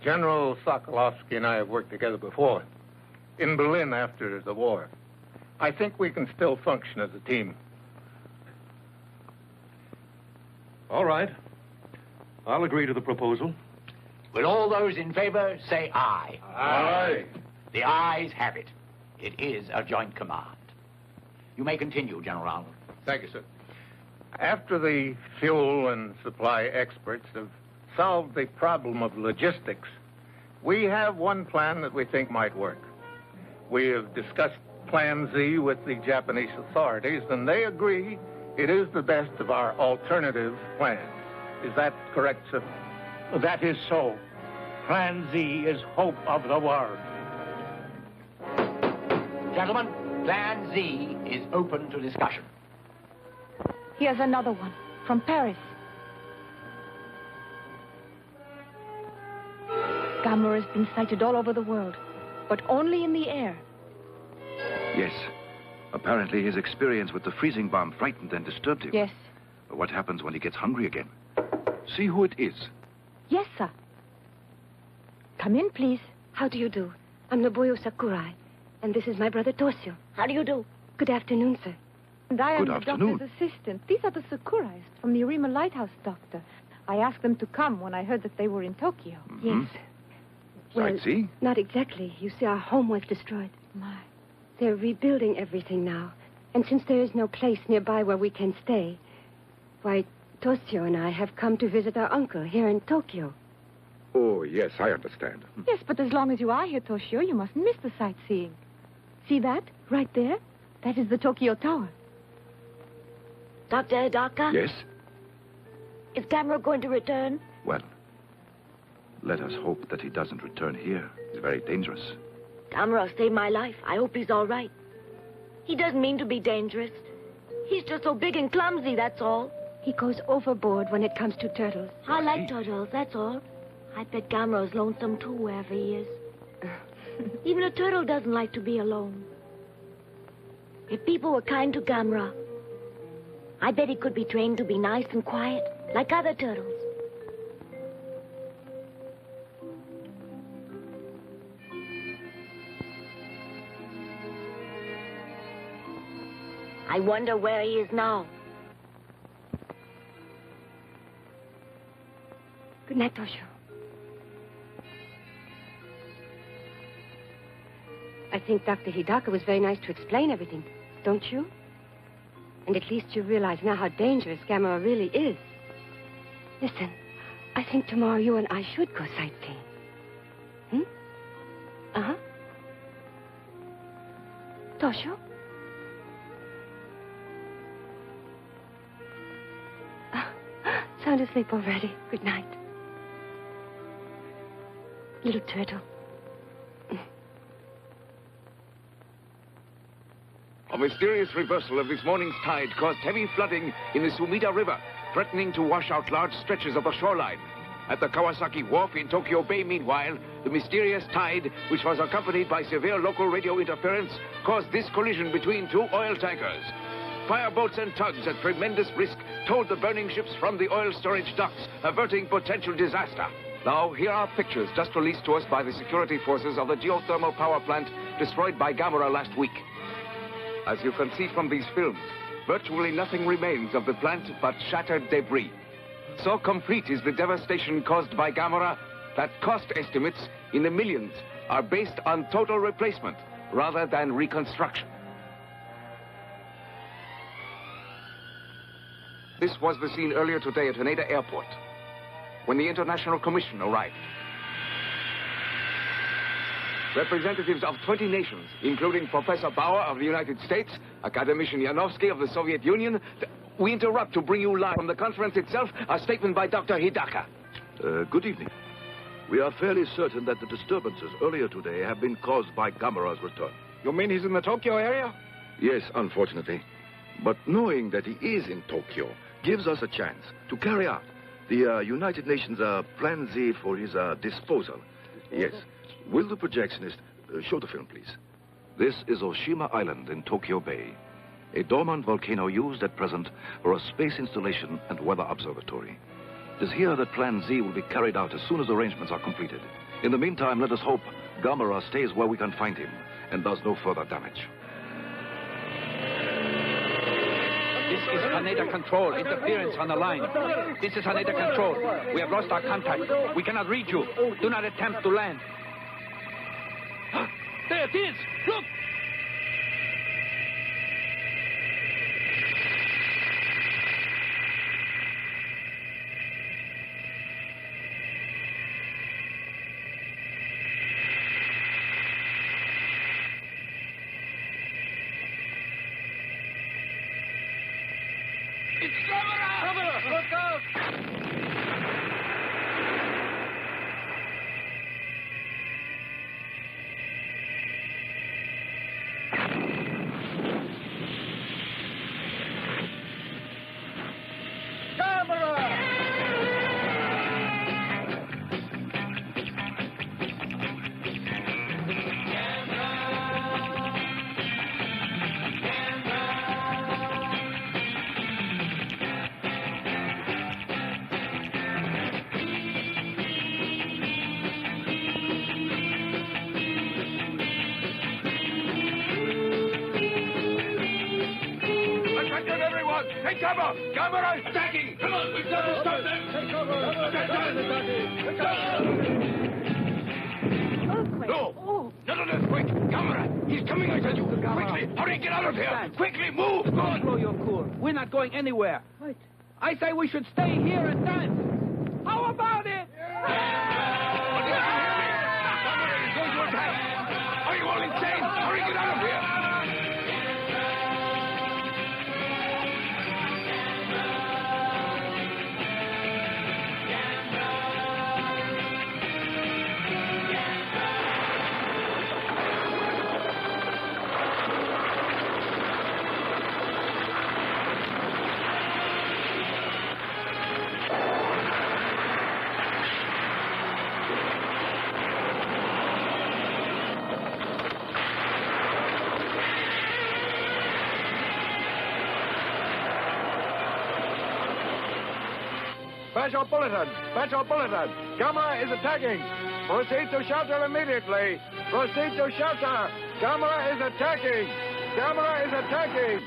General Sokolovsky and I have worked together before, in Berlin after the war. I think we can still function as a team. All right. I'll agree to the proposal. Will all those in favor say aye? Aye. The ayes have it. It is a joint command. You may continue, General Arnold. Thank you, sir. After the fuel and supply experts have solved the problem of logistics, we have one plan that we think might work. We have discussed Plan Z with the Japanese authorities, and they agree it is the best of our alternative plans. Is that correct, sir? That is so. Plan Z is hope of the world. Gentlemen, Plan Z is open to discussion. Here's another one from Paris. Gamera has been sighted all over the world, but only in the air. Yes. Apparently his experience with the freezing bomb frightened and disturbed him. Yes. But what happens when he gets hungry again? See who it is. Yes, sir. Come in, please. How do you do? I'm Nobuyo Sakurai, and this is my brother Toshio. How do you do? Good afternoon, sir. And I am Good the afternoon. doctor's assistant. These are the Sakurais from the Arima Lighthouse, Doctor. I asked them to come when I heard that they were in Tokyo. Yes. Well, Sightsee? not exactly. You see, our home was destroyed. My. They're rebuilding everything now. And since there is no place nearby where we can stay, why, Toshio and I have come to visit our uncle here in Tokyo. Oh, yes, I understand. Yes, but as long as you are here, Toshio, you mustn't miss the sightseeing. See that? Right there? That is the Tokyo Tower. Dr. Hidaka? Yes? Is Gamera going to return? Well, let us hope that he doesn't return here. It's very dangerous. Gamera saved my life. I hope he's all right. He doesn't mean to be dangerous. He's just so big and clumsy, that's all. He goes overboard when it comes to turtles. I like turtles, that's all. I bet Gamera's lonesome too, wherever he is. Even a turtle doesn't like to be alone. If people were kind to Gamera, I bet he could be trained to be nice and quiet, like other turtles. I wonder where he is now. Good night, Toshio. I think Dr. Hidaka was very nice to explain everything, don't you? And at least you realize now how dangerous Gamera really is. Listen, I think tomorrow you and I should go sightseeing. Hmm? Uh-huh. Toshio? Sound asleep already. Good night. Little turtle. A mysterious reversal of this morning's tide caused heavy flooding in the Sumida River, threatening to wash out large stretches of the shoreline. At the Kawasaki Wharf in Tokyo Bay, meanwhile, the mysterious tide, which was accompanied by severe local radio interference, caused this collision between two oil tankers. Fireboats and tugs at tremendous risk towed the burning ships from the oil storage docks, averting potential disaster. Now, here are pictures just released to us by the security forces of the geothermal power plant destroyed by Gamera last week. As you can see from these films, virtually nothing remains of the plant but shattered debris. So complete is the devastation caused by Gamera that cost estimates in the millions are based on total replacement rather than reconstruction. This was the scene earlier today at Haneda Airport, when the International Commission arrived. Representatives of 20 nations, including Professor Bauer of the United States, Academician Yanovsky of the Soviet Union. We interrupt to bring you live from the conference itself a statement by Dr. Hidaka. Good evening. We are fairly certain that the disturbances earlier today have been caused by Gamera's return. You mean he's in the Tokyo area? Yes, unfortunately. But knowing that he is in Tokyo gives us a chance to carry out the United Nations Plan Z for his disposal. Yes. Will the projectionist show the film, please? This is Oshima Island in Tokyo Bay, a dormant volcano used at present for a space installation and weather observatory. It is here that Plan Z will be carried out as soon as arrangements are completed. In the meantime, let us hope Gamera stays where we can find him and does no further damage. This is Haneda Control. Interference on the line. This is Haneda Control. We have lost our contact. We cannot reach you. Do not attempt to land. There it is! Look! It's Gamera! Look out! Take cover! Gamera is attacking! Come on, we've got to stop them! Take cover! No! None of this, quick! Gamera! He's coming, I tell you! Quickly! Hurry, get out of here! Quickly, move! Go on! Blow your cool. We're not going anywhere. Right. I say we should stay here and dance. How about it? Gamera is going to attack! Are you all insane? Hurry, get out of here! Special bulletin! Special bulletin! Gamera is attacking! Proceed to shelter immediately! Proceed to shelter! Gamera is attacking! Gamera is attacking!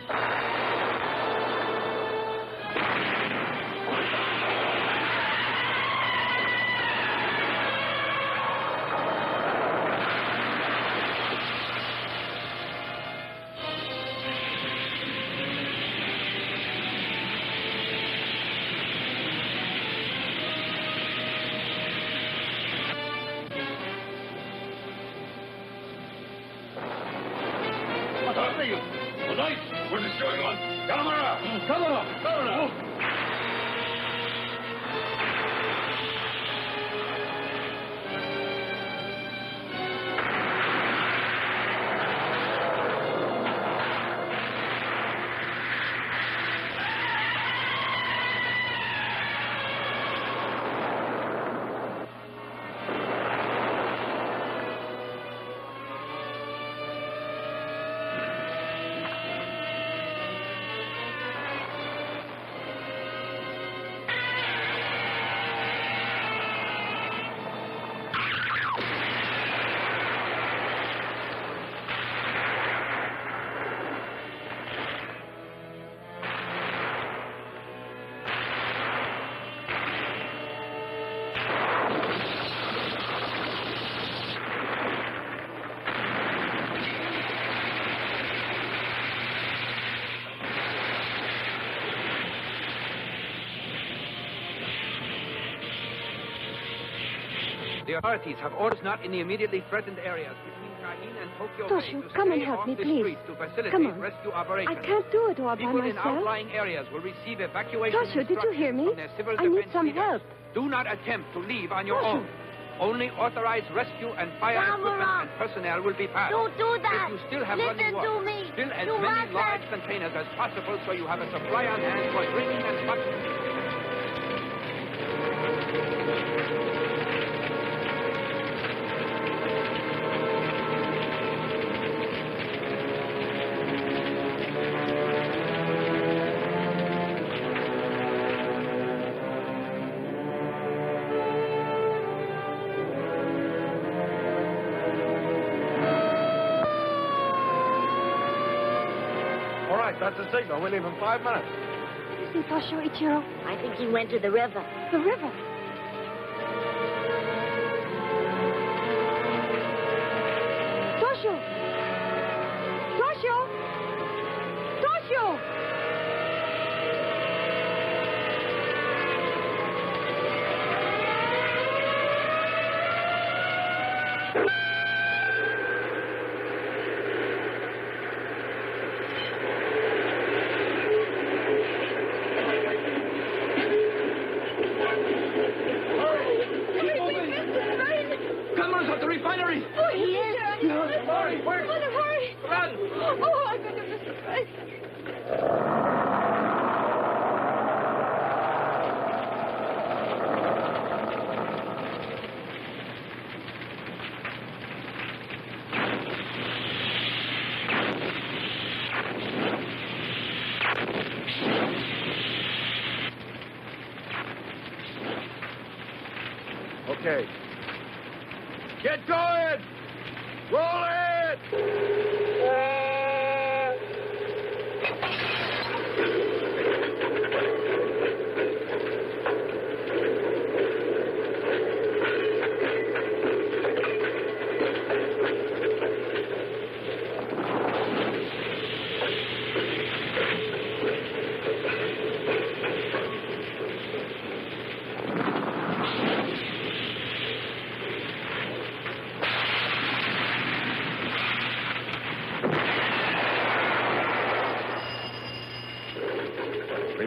What is going on? Gamera! Gamera! Gamera! The authorities have orders not in the immediately threatened areas between Cahin and Tokyo Bay Toshio, to come and stay help off me, the please. street to facilitate Come on. rescue operations. I can't do it all by People in myself. outlying areas will receive evacuation Toshio, did you hear me? from their civil I need defense some leaders. help. Do not attempt to leave on your Toshio. own. Only authorized rescue and fire equipment and personnel will be passed. Don't do that. If you still have Listen running water, to me. fill as You many must large containers as possible so you have a supply on hand for drinking and functioning. All right, that's the signal. We leave in 5 minutes. Is he Toshio, Ichiro? I think he went to the river. The river. Toshio! Toshio! Toshio! Gamera's at the refinery! Oh, he is. Hurry, quick! Hurry! Run! Oh, I could have missed the train. Okay. Get going! Roll it!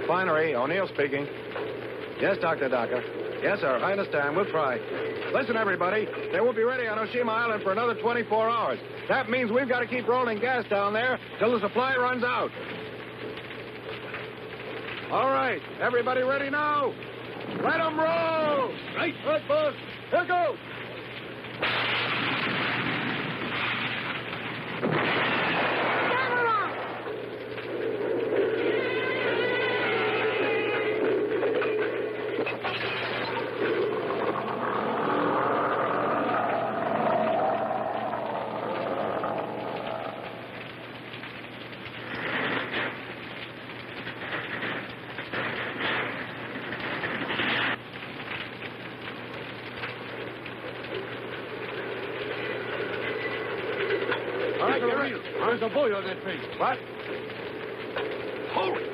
Refinery, O'Neill speaking. Yes, Dr. Hidaka. Yes, sir, I understand. We'll try. Listen, everybody, they won't be ready on Oshima Island for another 24 hours. That means we've got to keep rolling gas down there till the supply runs out. All right, everybody ready now? Let them roll! Right, boss. Here goes. There's a buoy on that tree. What? Hold it!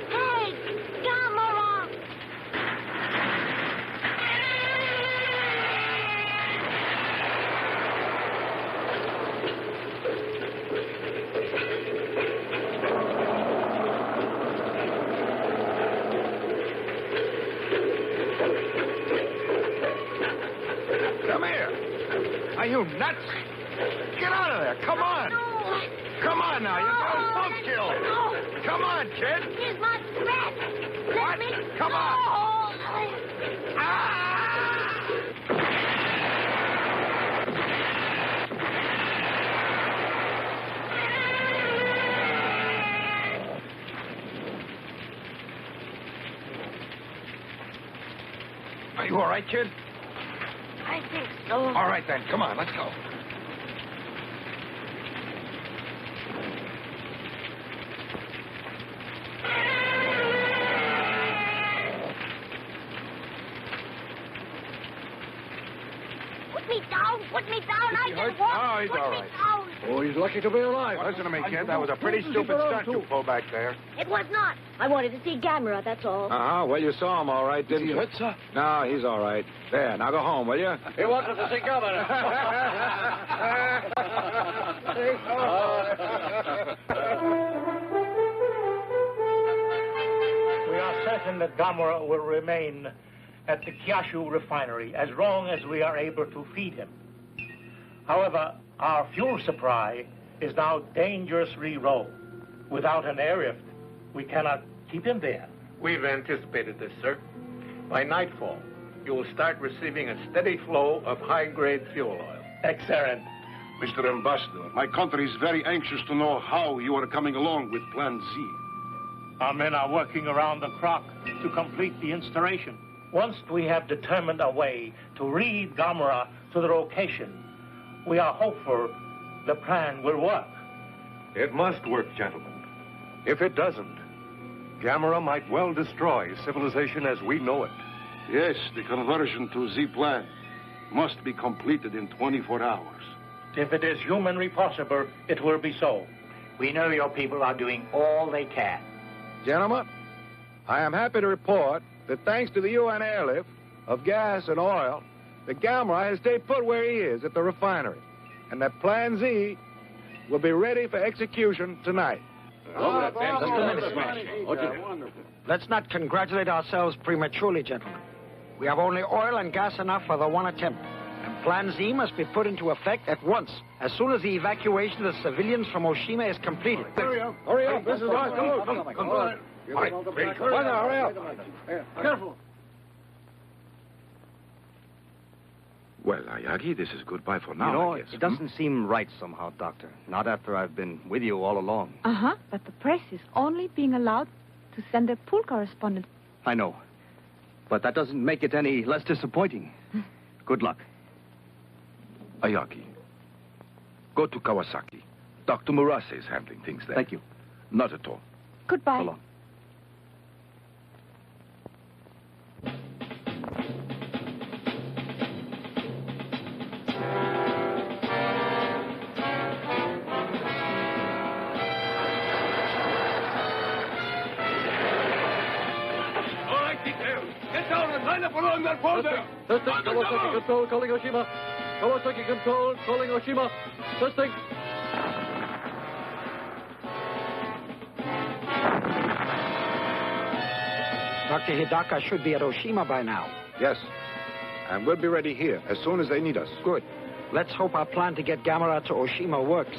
Hey, Gamera! Come here. Are you nuts? Get out of there. Come on. No. Come on now. You're going smoke kill. No. Come on, kid. Here's my threat. Let me Come on. Are you all right, kid? I think so. All right, then. Come on. Let's go. Put me down. I can walk. Oh, he's all right. Oh, he's lucky to be alive. Listen to me, kid. That was a pretty stupid stunt you pulled back there. It was not. I wanted to see Gamera, that's all. Uh-huh. Well, you saw him all right, didn't you? Hurt, sir? No, he's all right. There, now go home, will you? He wanted to see Gamera. We are certain that Gamera will remain at the Kyushu refinery as long as we are able to feed him. However, our fuel supply is now dangerously low. Without an airlift, we cannot keep him there. We've anticipated this, sir. By nightfall, you will start receiving a steady flow of high-grade fuel oil. Excellent. Mr. Ambassador, my country is very anxious to know how you are coming along with Plan Z. Our men are working around the clock to complete the installation. Once we have determined a way to lead Gamera to the location, we are hopeful the plan will work. It must work, gentlemen. If it doesn't, Gamera might well destroy civilization as we know it. Yes, the conversion to Z plan must be completed in 24 hours. If it is humanly possible, it will be so. We know your people are doing all they can. Gentlemen, I am happy to report that thanks to the UN airlift of gas and oil, the Gamera has stayed put where he is at the refinery, and that Plan Z will be ready for execution tonight. Just a minute, Smash. Let's not congratulate ourselves prematurely, gentlemen. We have only oil and gas enough for the one attempt. And Plan Z must be put into effect at once, as soon as the evacuation of the civilians from Oshima is completed. Hurry up. This is ours. Come on. Hurry up. Careful. Well, Ayagi, this is goodbye for now, You know, I guess. it doesn't seem right somehow, Doctor. Not after I've been with you all along. Uh-huh, but the press is only being allowed to send their pool correspondent. I know. But that doesn't make it any less disappointing. Good luck. Ayagi, go to Kawasaki. Dr. Murase is handling things there. Thank you. Not at all. Goodbye. So long. Along that border! Testing, Kawasaki control, calling Oshima. Kawasaki control, calling Oshima. Testing. Dr. Hidaka should be at Oshima by now. Yes. And we'll be ready here as soon as they need us. Good. Let's hope our plan to get Gamera to Oshima works.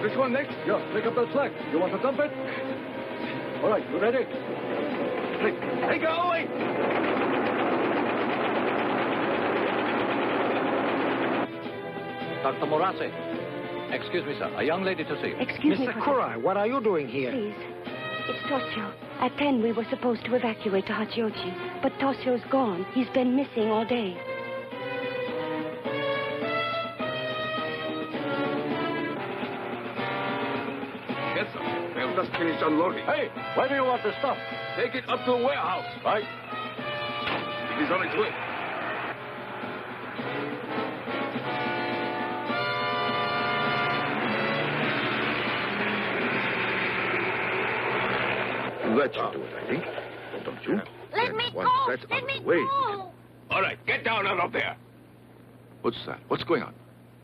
Which one next? Yeah, pick up that slack. You want to dump it? All right, you ready? Hey, go away! Dr. Morase. Excuse me, sir. A young lady to see. Excuse me, Mr. Kurai, what are you doing here? Please. It's Toshio. At 10, we were supposed to evacuate to Hachiochi, but Toshio's gone. He's been missing all day. Yes, sir. We'll just finish unloading. Hey, where do you want the stuff? Take it up to the warehouse. Right. It is on its way. That should do it, I think. Don't you? Let And me once go! that's out Let of me the way, go! All right, get down out of there. What's that? What's going on?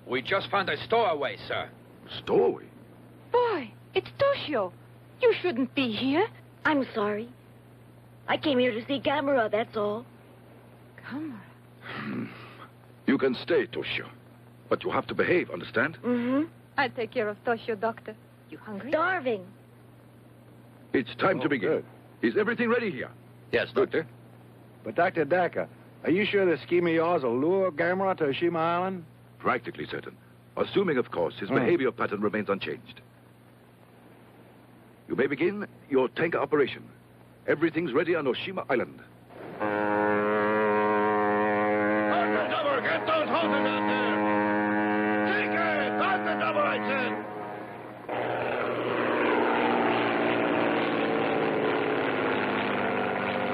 We just found a stowaway, sir. Stowaway? Boy, it's Toshio. You shouldn't be here. I'm sorry. I came here to see Gamera, that's all. Gamera? You can stay, Toshio. But you have to behave, understand? Mm-hmm. I'll take care of Toshio, Doctor. You hungry? Starving. It's time to begin. Good. Is everything ready here? Yes, Doctor. But Dr. Daka, are you sure this scheme of yours will lure Gamera to Oshima Island? Practically certain. Assuming, of course, his behavior pattern remains unchanged. You may begin your tanker operation. Everything's ready on Oshima Island. Get those hoses out there! Take it! Start the double, I said!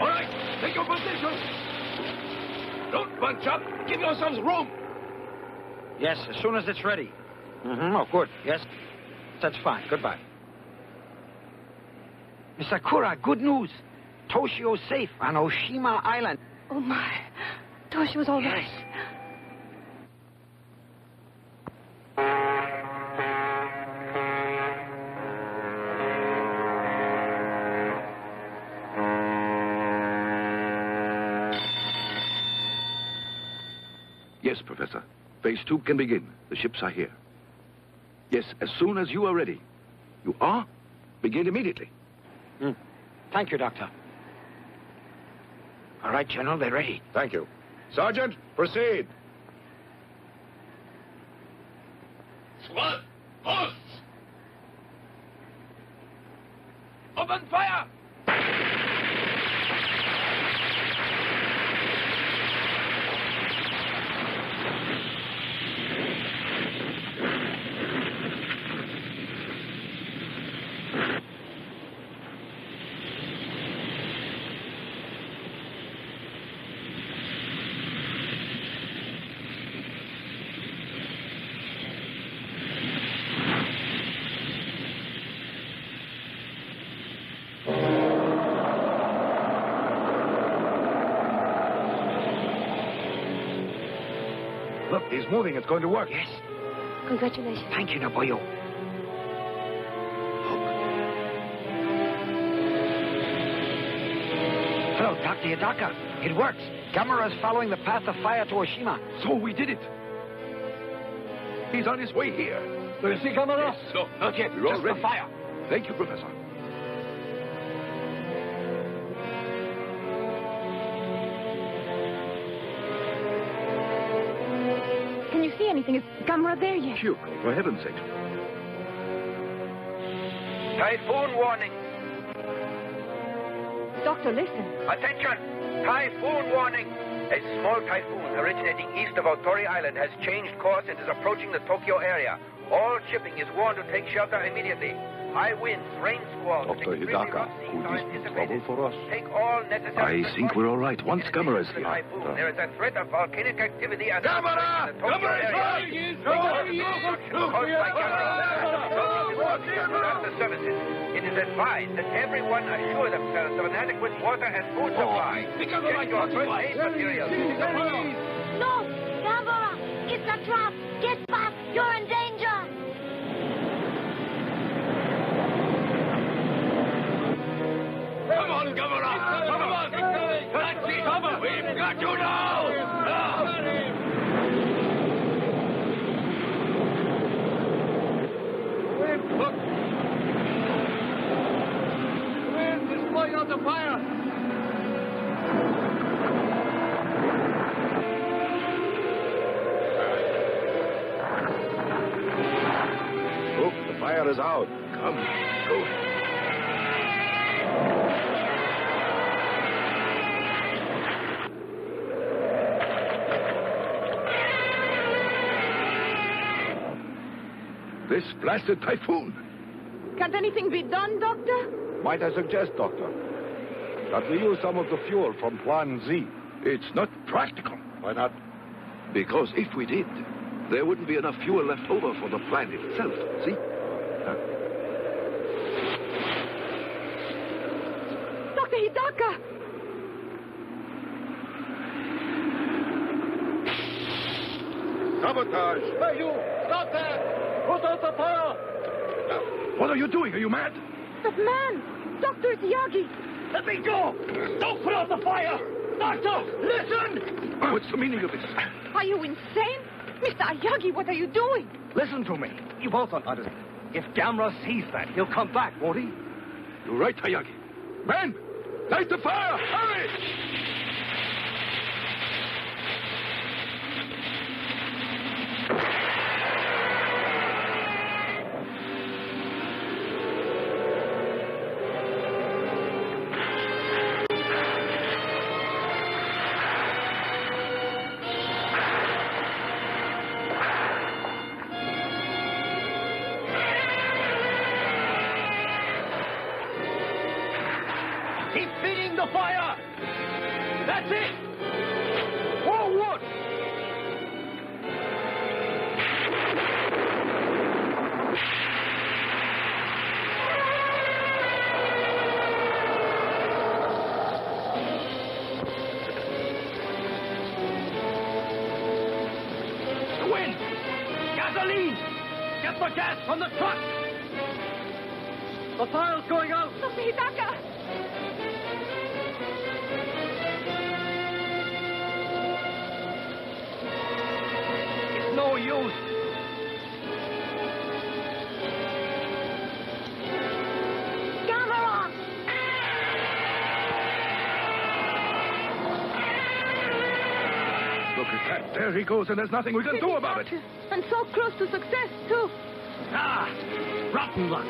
All right, take your position. Don't bunch up. Give yourselves room. Yes, as soon as it's ready. Mm-hmm. Oh, good. Yes, that's fine. Goodbye. Miss Sakura, good news. Toshio's safe on Oshima Island. Oh, my. Toshio's all right. Yes, Professor. Phase 2 can begin. The ships are here. Yes, as soon as you are ready. You are? Begin immediately. Thank you, Doctor. All right, General, they're ready. Thank you. Sergeant, proceed. Squad, posts. Open fire. Look, he's moving. It's going to work. Yes. Congratulations. Thank you, Naboyo. Hello, Dr. Hidaka. It works. Gamera's following the path of fire to Oshima. So we did it. He's on his way here. Do you see Gamera? Yes. No, not yet. We're all Just ready. the fire. Thank you, Professor. Can you see anything? Is Gamera there yet? Kyoko, for heaven's sake. Typhoon warning. Doctor, listen. Attention! Typhoon warning! A small typhoon originating east of Otori Island has changed course and is approaching the Tokyo area. All shipping is warned to take shelter immediately. High winds, rain squalls, and Dr. extremely Hidaka, rough seas could are this be anticipated. trouble for us? Take all necessary I think we're all right once Gamera's the here. typhoon. There is a threat of volcanic activity at Gamera! the Tokyo area. Caused by Gamera. The services. It is advised that everyone assure themselves of an adequate water and food supply. Get your first aid materials. No! Gamera! It's a trap! Get back! You're in danger! Come on, Gamera! Come on! That's it! We've got you now! Look! The wind is blowing out the fire! Look, the fire is out. Come, go. This blasted typhoon. Can't anything be done, Doctor? Might I suggest, Doctor, that we use some of the fuel from Plan Z? It's not practical. Why not? Because if we did, there wouldn't be enough fuel left over for the plant itself. See? Dr. Hidaka! Sabotage! Hey, you! Stop there! Put out the fire! What are you doing? Are you mad? That man! Dr. Yagi! Let me go! Don't put out the fire! Doctor, listen! What's the meaning of this? Are you insane? Mr. Ayagi, what are you doing? Listen to me. You both don't understand. If Gamera sees that, he'll come back, won't he? You're right, Hayagi. Men, light the fire! Hurry! Keep feeding the fire! That's it! Forward! The wind! Gasoline! Get the gas from the truck! The fire's going out! Dr. Hidaka! It's no use. Gamera! Look at that. There he goes, and there's nothing we can do about it. And so close to success, too. Ah! Rotten luck.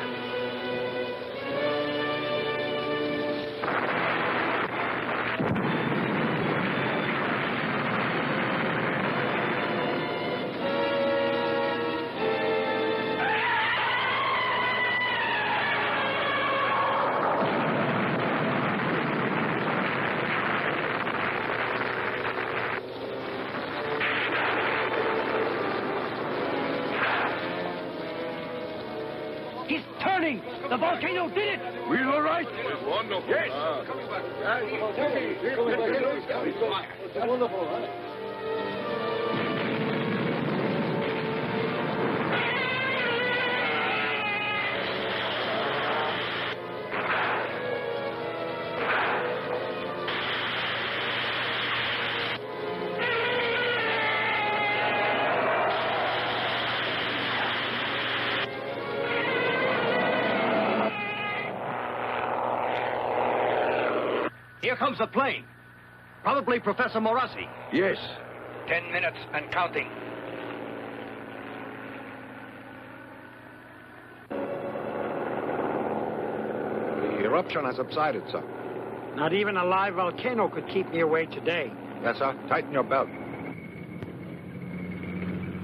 He's turning! The volcano did it! We're all right? Wonderful. Yes. Wonderful, huh? Here comes the plane. Probably Professor Morassi. Yes. 10 minutes and counting. The eruption has subsided, sir. Not even a live volcano could keep me away today. Yes, sir. Tighten your belt.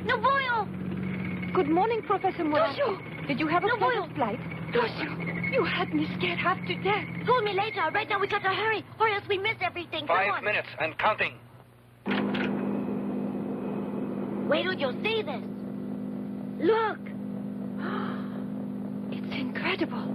Nobuyo! Good morning, Professor Morassi. Toshio! Did you have a Nobuyo! pleasant flight? Toshio! You had me scared half to death. Call me later. Right now we got to hurry, or else we miss everything. Come 5 on. minutes and counting. Wait till you see this. Look. It's incredible.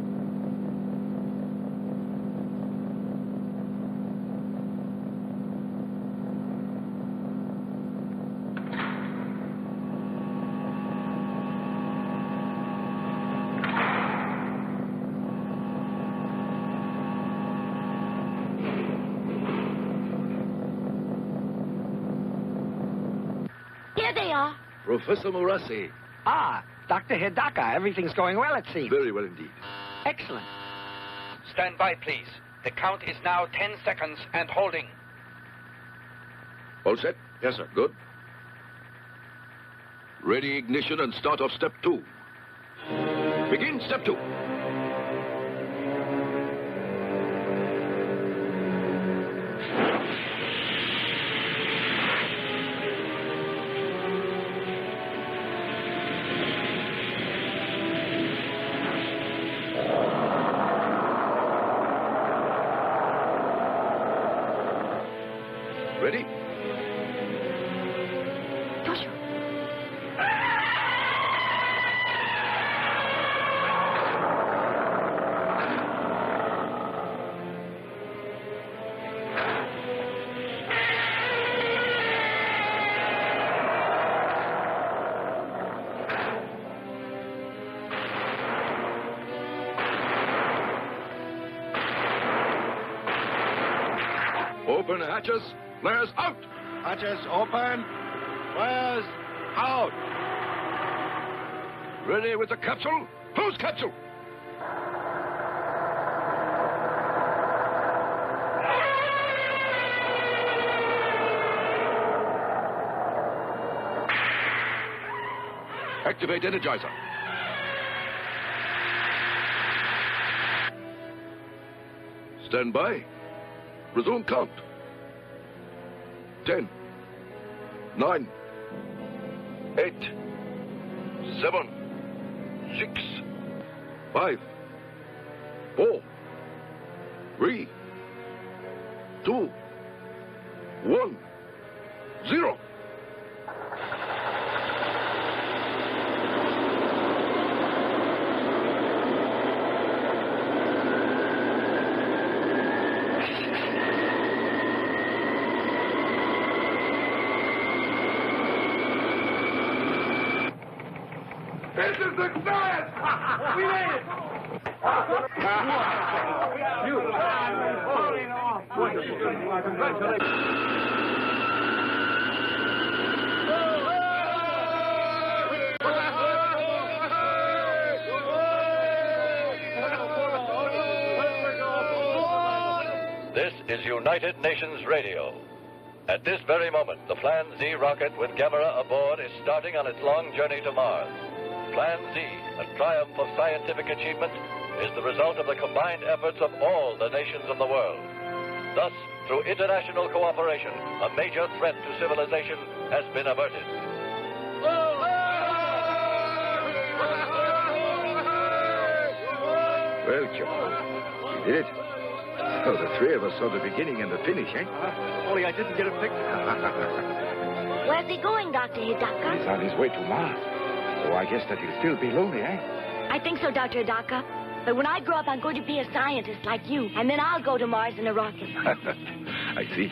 Hiya. Professor Morassi. Ah, Dr. Hidaka, everything's going well, it seems. Very well indeed. Excellent. Stand by, please. The count is now 10 seconds and holding. All set? Yes, sir. Good. Ready ignition and start off step 2. Begin step 2. Ready? Joshua. Open hatches. Flares out. Hatches open. Flares out. Ready with the capsule? Whose capsule? Activate energizer. Stand by. Resume count. 10, 9, 8, 7, 6, 5, 4, 3, 2, 1, 0. This is success! We made it! This is United Nations Radio. At this very moment, the Plan Z rocket with Gamera aboard is starting on its long journey to Mars. Plan Z, a triumph of scientific achievement, is the result of the combined efforts of all the nations of the world. Thus, through international cooperation, a major threat to civilization has been averted. Well, Joe, we did it. Oh, the three of us saw the beginning and the finish, eh? Only I didn't get a picture. Where's he going, Dr. Hidaka? He's on his way to Mars. So I guess that he'll still be lonely, eh? I think so, Dr. Hidaka. But when I grow up, I'm going to be a scientist like you. And then I'll go to Mars in a rocket. I see.